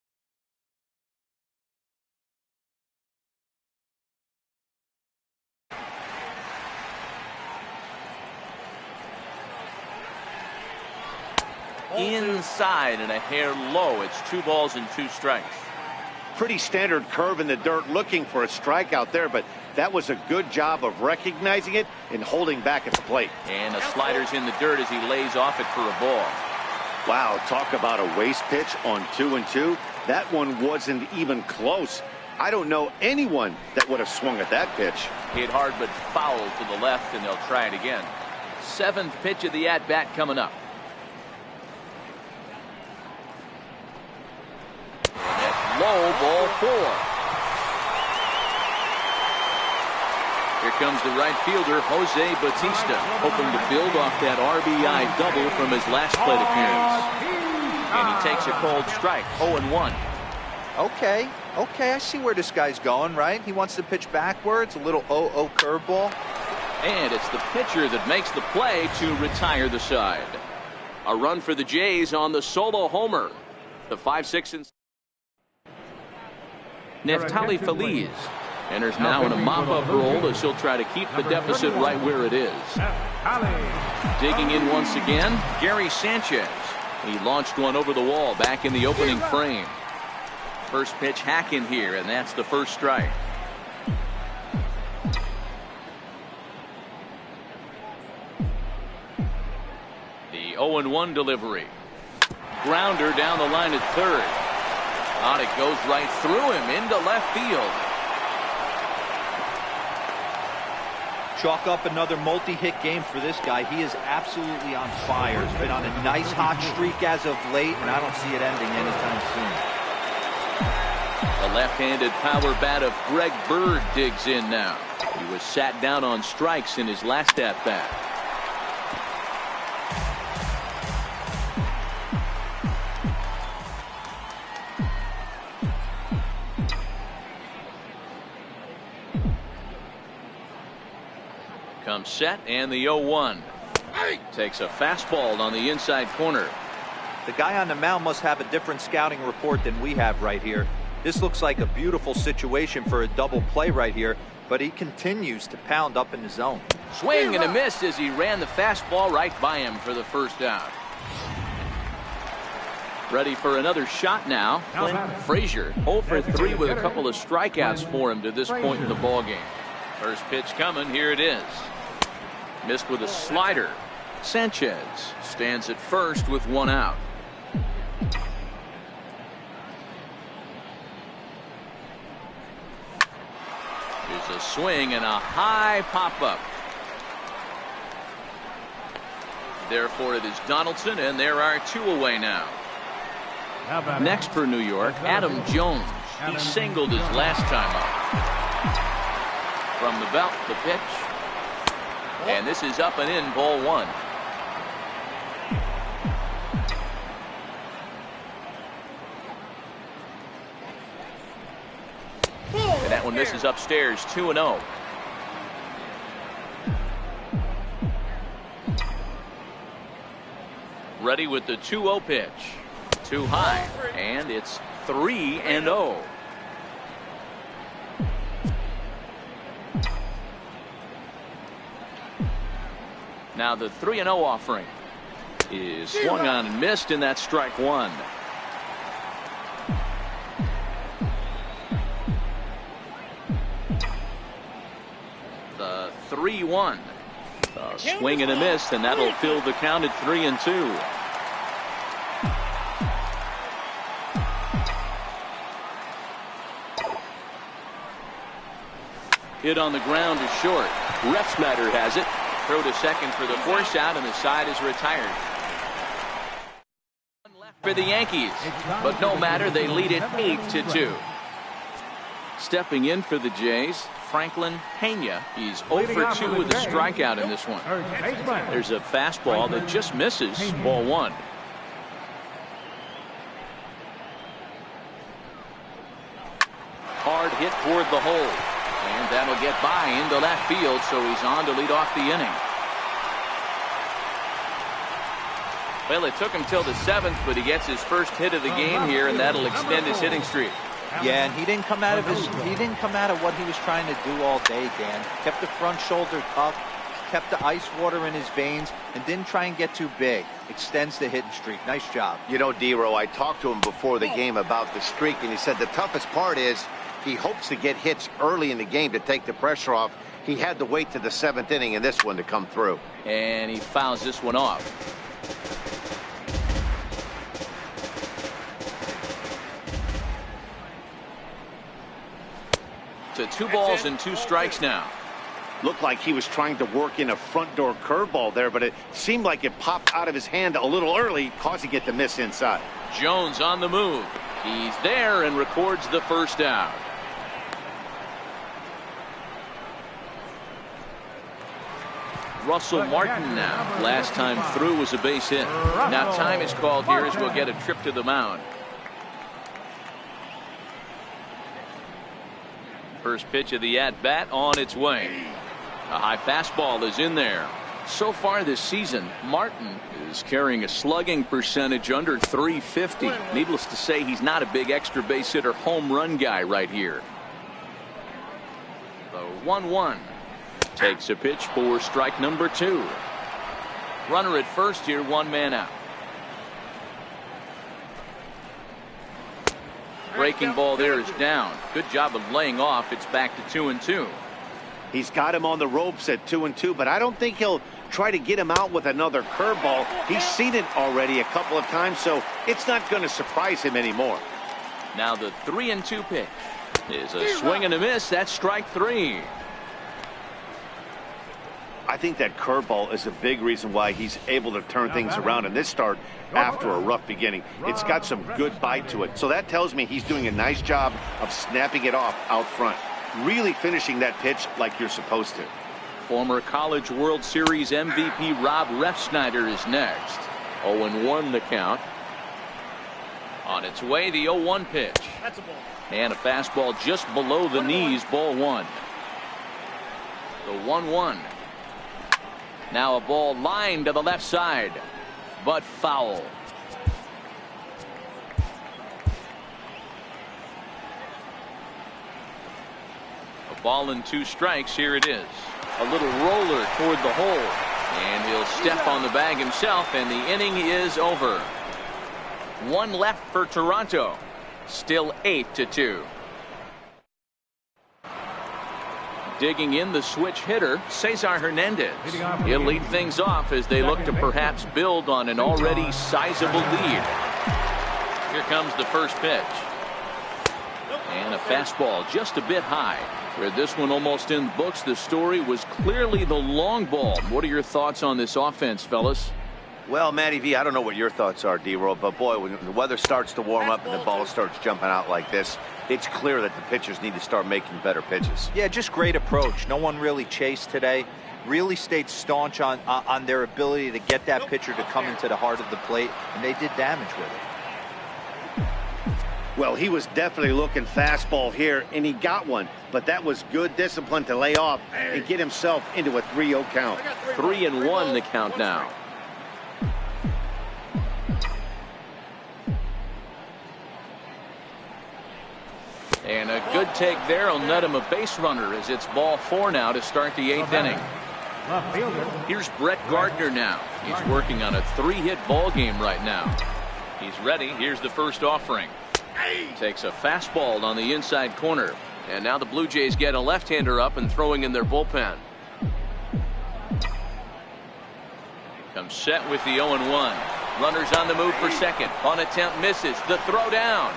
Inside and a hair low. It's 2 balls and 2 strikes. Pretty standard curve in the dirt, looking for a strikeout there, but that was a good job of recognizing it and holding back at the plate. And the slider's in the dirt as he lays off it for a ball. Wow, talk about a waste pitch on 2-2. That one wasn't even close. I don't know anyone that would have swung at that pitch. Hit hard but foul to the left, and they'll try it again. 7th pitch of the at-bat coming up. Low, ball 4. Here comes the right fielder, Jose Bautista, hoping to build off that RBI double from his last plate appearance. And he takes a cold strike, 0-1. Okay, I see where this guy's going, right? He wants to pitch backwards, a little 0-0 curveball. And it's the pitcher that makes the play to retire the side. A run for the Jays on the solo homer. The 5-6 and Neftali Feliz enters now in a mop-up role as he'll try to keep the deficit right where it is. Digging in once again, Gary Sanchez. He launched one over the wall back in the opening frame. First pitch hack in here, and that's the first strike. The 0-1 delivery. Grounder down the line at third. On it goes right through him into left field. Chalk up another multi-hit game for this guy. He is absolutely on fire. He's been on a nice hot streak as of late, and I don't see it ending anytime soon. The left-handed power bat of Greg Bird digs in now. He was sat down on strikes in his last at-bat. Comes set, and the 0-1. Takes a fastball on the inside corner. The guy on the mound must have a different scouting report than we have right here. This looks like a beautiful situation for a double play right here, but he continues to pound up in the zone. Swing and a miss as he ran the fastball right by him for the first out. Ready for another shot now. Clint Frazier, 0 for 3 with a couple of strikeouts for him to this point in the ballgame. First pitch coming, here it is. Missed with a slider. Sanchez stands at first with 1 out. Here's a swing and a high pop-up. Therefore it is Donaldson, and there are 2 away now. Next for New York, Adam Jones. He singled his last time up. From the belt, the pitch. And this is up and in, ball 1. And that one misses upstairs, 2-0. Ready with the 2-0 pitch. Too high, and it's 3-0. Now the 3-0 offering is swung on and missed, and that's strike 1. The 3-1. A swing and a miss, and that'll fill the count at 3-2. Hit on the ground is short. Refsmatter has it. throw to second for the force out, and the side is retired. One left for the Yankees, but no matter, they lead it 8-2. Stepping in for the Jays, Franklin Pena. He's 0 for 2 with a strikeout in this one. There's a fastball that just misses, ball one. Hard hit toward the hole, and that'll get by into left field, so he's on to lead off the inning. Well, it took him till the 7th, but he gets his first hit of the game here, and that'll extend his hitting streak. Yeah, and he didn't come out of what he was trying to do all day, Dan. Kept the front shoulder tucked, kept the ice water in his veins, and didn't try and get too big. Extends the hitting streak. Nice job. You know, D-Row, I talked to him before the game about the streak, and he said the toughest part is he hopes to get hits early in the game to take the pressure off. He had to wait to the 7th inning in this one to come through. And he fouls this one off. To 2 balls and 2 strikes now. Looked like he was trying to work in a front door curveball there, but it seemed like it popped out of his hand a little early, causing it to miss inside. Jones on the move. He's there and records the first out. Russell Martin now. Last time through was a base hit. Now time is called here as we'll get a trip to the mound. First pitch of the at-bat on its way. A high fastball is in there. So far this season, Martin is carrying a slugging percentage under .350. Needless to say, he's not a big extra base hitter home run guy right here. The 1-1 takes a pitch for strike number 2. Runner at first here, 1 man out. Breaking ball there is down. Good job of laying off. It's back to 2-2. He's got him on the ropes at 2-2, but I don't think he'll try to get him out with another curveball. He's seen it already a couple of times, so it's not going to surprise him anymore. Now the 3-2 pitch is a swing and a miss. That's strike 3. I think that curveball is a big reason why he's able to turn things around in this start after a rough beginning. It's got some good bite to it. So that tells me he's doing a nice job of snapping it off out front. Really finishing that pitch like you're supposed to. Former College World Series MVP Rob Refsnyder is next. 0-1 the count. On its way, the 0-1 pitch. That's a ball. And a fastball just below the knees, ball 1. The 1-1. Now a ball lined to the left side, but foul. A ball and 2 strikes. Here it is. A little roller toward the hole, and he'll step on the bag himself, and the inning is over. 1 left for Toronto. Still 8-2. Digging in the switch hitter, Cesar Hernandez. He'll lead things off as they look to perhaps build on an already sizable lead. Here comes the first pitch. And a fastball just a bit high. Where this one almost in the books, the story was clearly the long ball. What are your thoughts on this offense, fellas? Well, Matty V, I don't know what your thoughts are, D-Roll, but boy, when the weather starts to warm up and the ball starts jumping out like this, it's clear that the pitchers need to start making better pitches. Yeah, just great approach. No one really chased today. Really stayed staunch on their ability to get that pitcher to come into the heart of the plate, and they did damage with it. Well, he was definitely looking fastball here, and he got one. But that was good discipline to lay off and get himself into a 3-0 count. 3-1 the count now. And a good take there will net him a base runner as it's ball 4 now to start the 8th inning. Here's Brett Gardner now. He's working on a 3-hit ball game right now. He's ready. Here's the first offering. Takes a fastball on the inside corner. And now the Blue Jays get a left-hander up and throwing in their bullpen. Comes set with the 0-1. Runners on the move for second. On attempt misses. The throw down.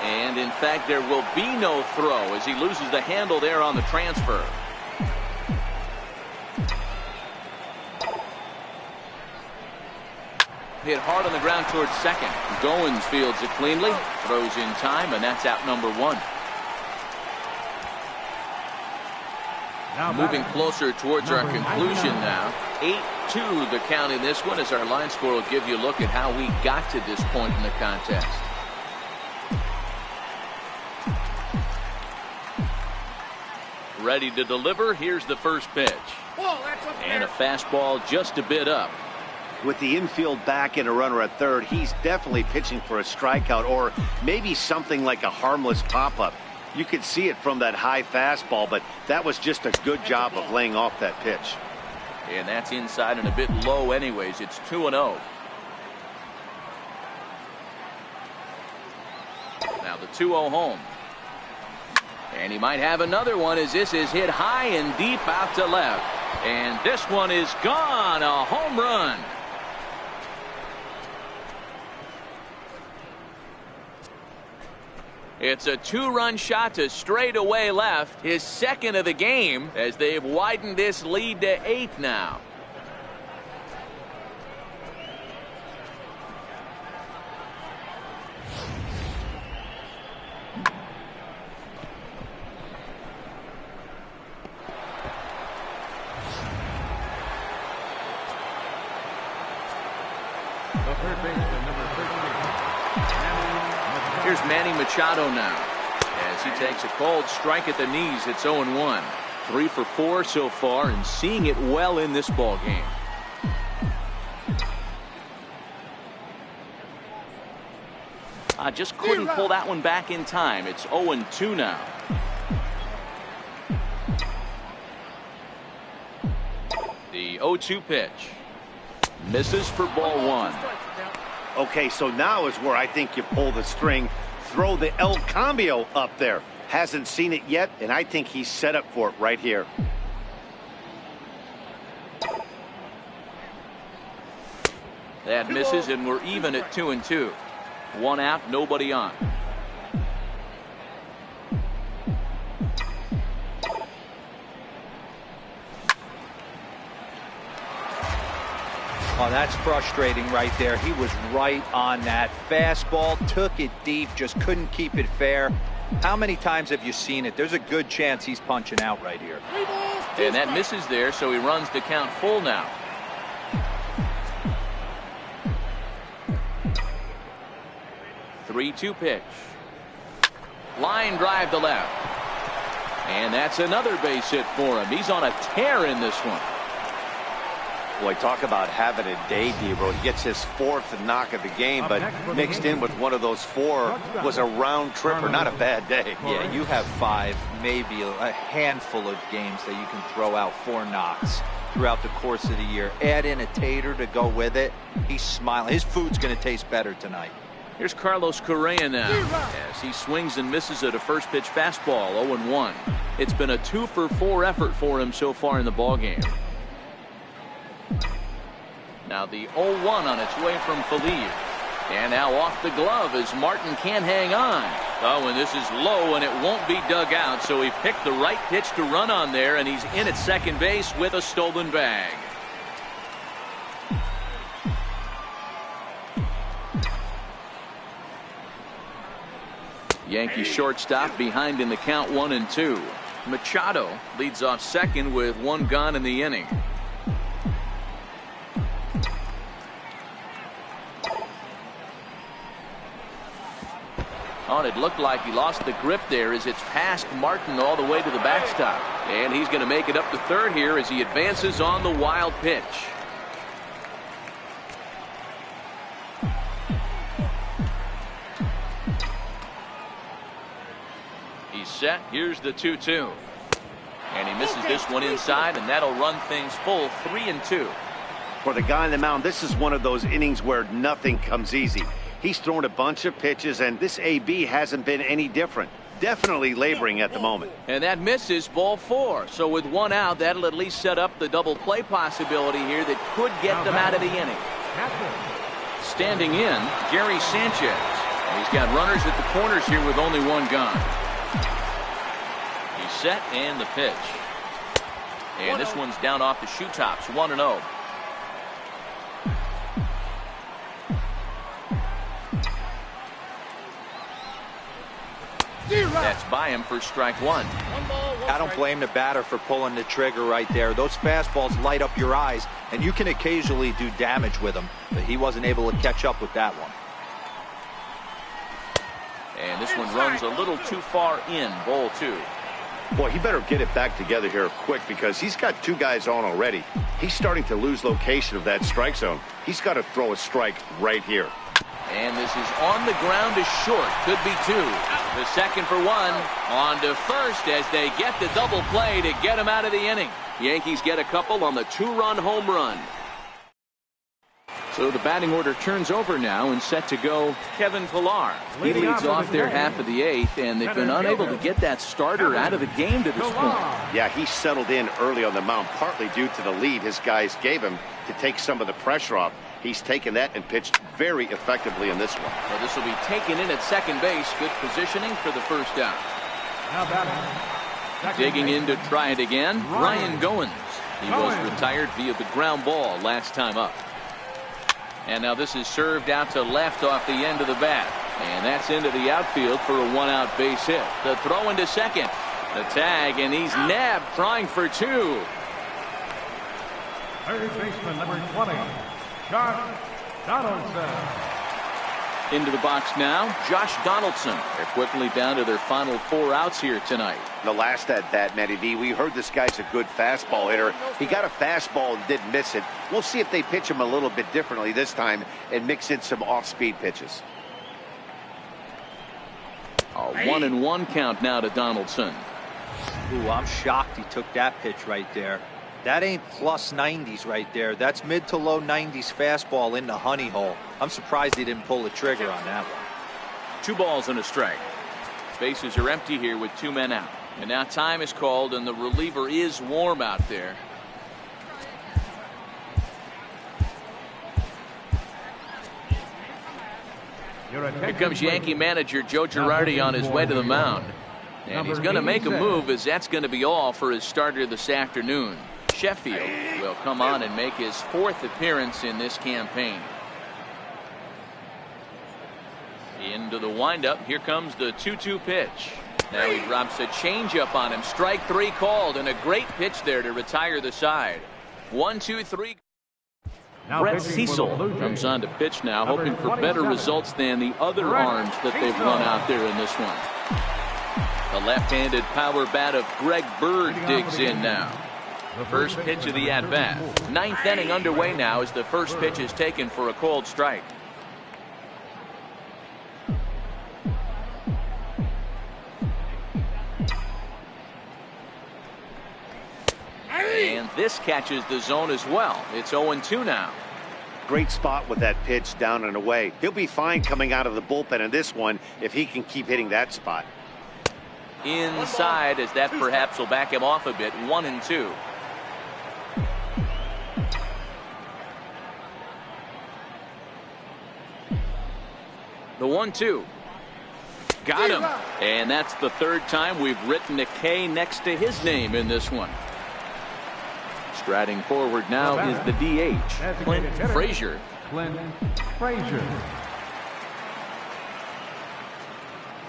And in fact, there will be no throw as he loses the handle there on the transfer. hit hard on the ground towards second. Goins fields it cleanly, throws in time, and that's out number 1. Moving closer towards our conclusion now. 8-2 the count in this one, as our line score will give you a look at how we got to this point in the contest. Ready to deliver. Here's the first pitch. And a fastball just a bit up. With the infield back and a runner at third, he's definitely pitching for a strikeout or maybe something like a harmless pop-up. You could see it from that high fastball, but that was just a good job of laying off that pitch. And that's inside and a bit low anyways. It's 2-0. Now the 2-0 home. And he might have another one, as this is hit high and deep out to left. And this one is gone. A home run. It's a 2-run shot to straightaway left, his second of the game, as they've widened this lead to 8 now. The third baseman, number 13. Here's Manny Machado now, as he takes a cold strike at the knees. It's 0-1. 3 for 4 so far, and seeing it well in this ball game. Just couldn't pull that one back in time. It's 0-2 now. The 0-2 pitch. Misses for ball 1. Okay, so now is where I think you pull the string. Throw the El Cambio up there. Hasn't seen it yet, and I think he's set up for it right here. That misses, and we're even at 2-2. 1 out, nobody on. Oh, that's frustrating right there. He was right on that. Fastball, took it deep, just couldn't keep it fair. How many times have you seen it? There's a good chance he's punching out right here. And that misses there, so he runs the count full now. Three-two pitch. Line drive to left. And that's another base hit for him. He's on a tear in this one. Boy, talk about having a day, Debo. He gets his 4th knock of the game, but mixed in with one of those 4 was a round tripper. Not a bad day. Yeah, you have 5, maybe a handful of games that you can throw out 4 knocks throughout the course of the year. Add in a tater to go with it. He's smiling. His food's going to taste better tonight. Here's Carlos Correa now, as he swings and misses at a first pitch fastball. 0-1. It's been a 2 for 4 effort for him so far in the ballgame. Now the 0-1 on its way from Feliz. And now off the glove as Martin can't hang on. Oh, and this is low, and it won't be dug out, so he picked the right pitch to run on there, and he's in at second base with a stolen bag. Yankee shortstop behind in the count 1-2. Machado leads off second with 1 gone in the inning. Oh, it looked like he lost the grip there as it's past Martin all the way to the backstop. And he's going to make it up to third here as he advances on the wild pitch. He's set. Here's the 2-2. And he misses this one inside, and that'll run things full 3-2. For the guy on the mound, this is one of those innings where nothing comes easy. He's thrown a bunch of pitches, and this AB hasn't been any different. Definitely laboring at the moment. And that misses, ball 4. So with 1 out, that'll at least set up the double play possibility here that could get them out of the inning. Standing in, Jerry Sanchez. He's got runners at the corners here with only 1 gone. He's set, and the pitch. And this one's down off the shoe tops, 1-0. That's by him for strike one. I don't blame the batter for pulling the trigger right there. Those fastballs light up your eyes, and you can occasionally do damage with them, but he wasn't able to catch up with that one. And this one runs a little too far in, ball two. Boy, he better get it back together here quick because he's got two guys on already. He's starting to lose location of that strike zone. He's got to throw a strike right here. And this is on the ground is short. Could be two. The second for one. On to first as they get the double play to get him out of the inning. Yankees get a couple on the two-run home run. So the batting order turns over now and set to go Kevin Pillar. He leads off their half of the eighth, and they've been unable to get that starter out of the game to this point. Yeah, he settled in early on the mound, partly due to the lead his guys gave him to take some of the pressure off. He's taken that and pitched very effectively in this one. So this will be taken in at second base. Good positioning for the first out. Digging in to try it again, Ryan Goins. He was retired via the ground ball last time up. And now this is served out to left off the end of the bat. And that's into the outfield for a one-out base hit. The throw into second. The tag, and he's nabbed trying for two. Third baseman, number 20, Josh Donaldson. Into the box now, Josh Donaldson. They're quickly down to their final 4 outs here tonight. The last at bat, Matty V, we heard this guy's a good fastball hitter. He got a fastball and didn't miss it. We'll see if they pitch him a little bit differently this time and mix in some off-speed pitches. A 1-1 count now to Donaldson. Ooh, I'm shocked he took that pitch right there. That ain't plus 90s right there. That's mid to low 90s fastball in the honey hole. I'm surprised he didn't pull the trigger on that one. 2 balls and a strike. Bases are empty here with 2 men out. And now time is called, and the reliever is warm out there. Here comes Yankee manager Joe Girardi on his way to the mound. And he's going to make a move, as that's going to be all for his starter this afternoon. Sheffield will come on and make his 4th appearance in this campaign. Into the windup. Here comes the 2-2 pitch. Now he drops a changeup on him. Strike 3 called, and a great pitch there to retire the side. 1-2-3. Brett Cecil comes on to pitch now, hoping for better results than the other arms that they've run out there in this one. The left-handed power bat of Greg Bird digs in now. First pitch of the at-bat. 9th inning underway now as the first pitch is taken for a called strike. And this catches the zone as well. It's 0-2 now. Great spot with that pitch down and away. He'll be fine coming out of the bullpen in this one if he can keep hitting that spot. Inside, as that perhaps will back him off a bit. 1-2. The 1-2. Got him. And that's the 3rd time we've written a K next to his name in this one. Striding forward now is the DH, Clint Frazier.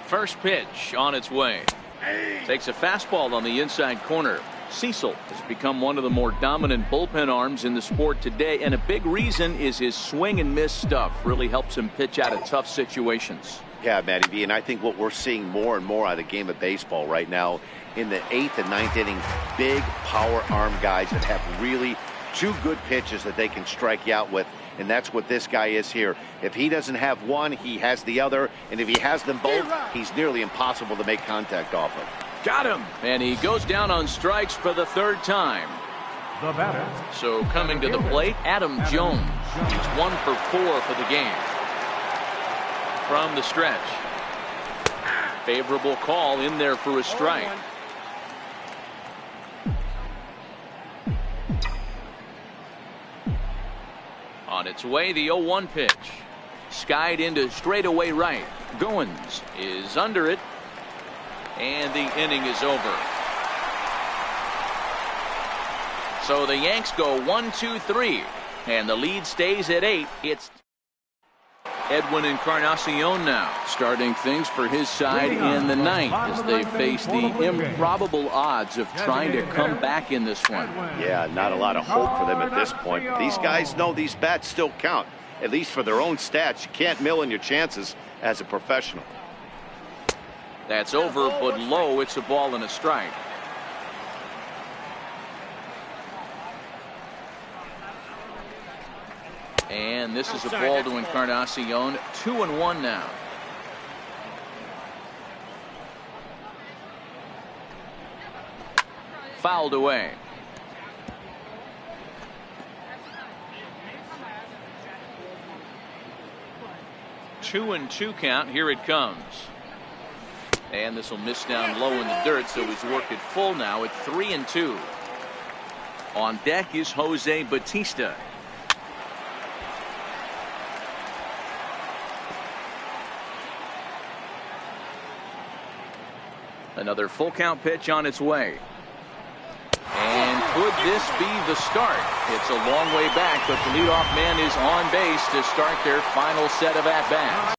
First pitch on its way. Takes a fastball on the inside corner. Cecil has become one of the more dominant bullpen arms in the sport today, and a big reason is his swing and miss stuff. Really helps him pitch out of tough situations. Yeah, Matty V, and I think what we're seeing more and more out of the game of baseball right now in the 8th and 9th inning, big power arm guys that have really 2 good pitches that they can strike you out with, and that's what this guy is here. If he doesn't have one, he has the other, and if he has them both, he's nearly impossible to make contact off of. Got him! And he goes down on strikes for the 3rd time. So coming to the plate, Adam Jones. He's 1 for 4 for the game. From the stretch. Favorable call in there for a strike. On its way, the 0-1 pitch. Skied into straightaway right. Goins is under it. And the inning is over. So the Yanks go 1-2-3. And the lead stays at 8. It's Edwin Encarnacion now starting things for his side in the ninth as they face the improbable odds of trying to come back in this one. Yeah, not a lot of hope for them at this point. But these guys know these bats still count, at least for their own stats. You can't mill in your chances as a professional. That's over, but low. It's a ball and a strike. And this is a ball to Encarnacion. 2-1 now. Fouled away. Two and two count. Here it comes. And this will miss down low in the dirt, so he's worked it full now at 3-2. On deck is Jose Bautista. Another full count pitch on its way. And could this be the start? It's a long way back, but the leadoff man is on base to start their final set of at-bats.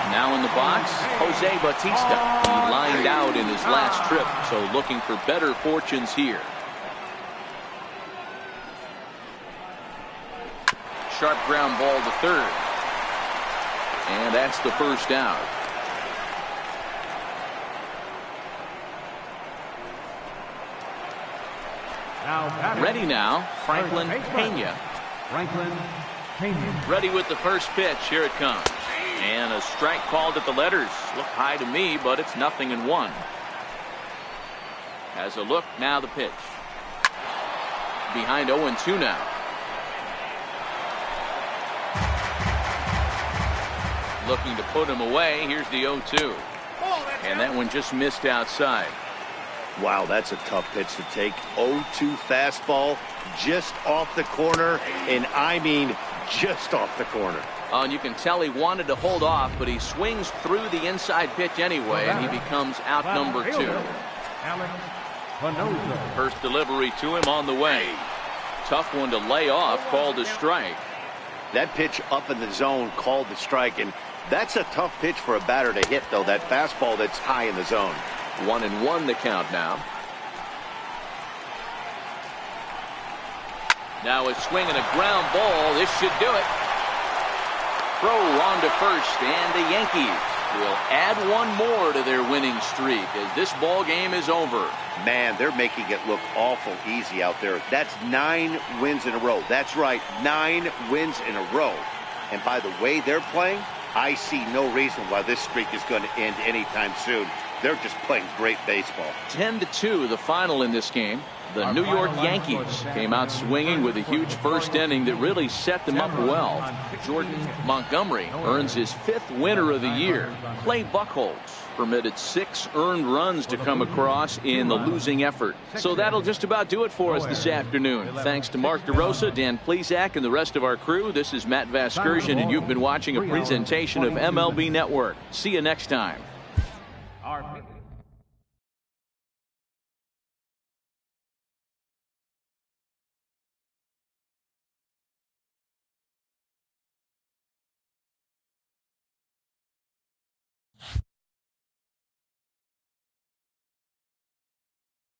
Now in the box, Jose Bautista. He lined out in his last trip, so looking for better fortunes here. Sharp ground ball to third. And that's the first out. Ready now, Franklin Pena. Ready with the first pitch. Here it comes. And a strike called at the letters. Look high to me, but it's 0-1. Has a look, now the pitch. Behind 0-2 now. Looking to put him away. Here's the 0-2. And that one just missed outside. Wow, that's a tough pitch to take. 0-2 fastball just off the corner, and I mean just off the corner. And you can tell he wanted to hold off, but he swings through the inside pitch anyway, and he becomes out number 2. First delivery to him on the way. Tough one to lay off, called a strike. That pitch up in the zone called the strike, and that's a tough pitch for a batter to hit, though, that fastball that's high in the zone. 1-1 the count now. Now a swing and a ground ball. This should do it. Throw on to first, and the Yankees will add one more to their winning streak as this ball game is over. Man, they're making it look awful easy out there. That's 9 wins in a row. That's right, 9 wins in a row. And by the way they're playing, I see no reason why this streak is going to end anytime soon. They're just playing great baseball. 10-2 the final in this game. The New York Yankees came out swinging with a huge first inning that really set them up well. Jordan Montgomery earns his 5th winner of the year. Clay Buchholz permitted 6 earned runs to come across in the losing effort. So that'll just about do it for us this afternoon. Thanks to Mark DeRosa, Dan Plesac, and the rest of our crew. This is Matt Vasgersian, and you've been watching a presentation of MLB Network. See you next time. Our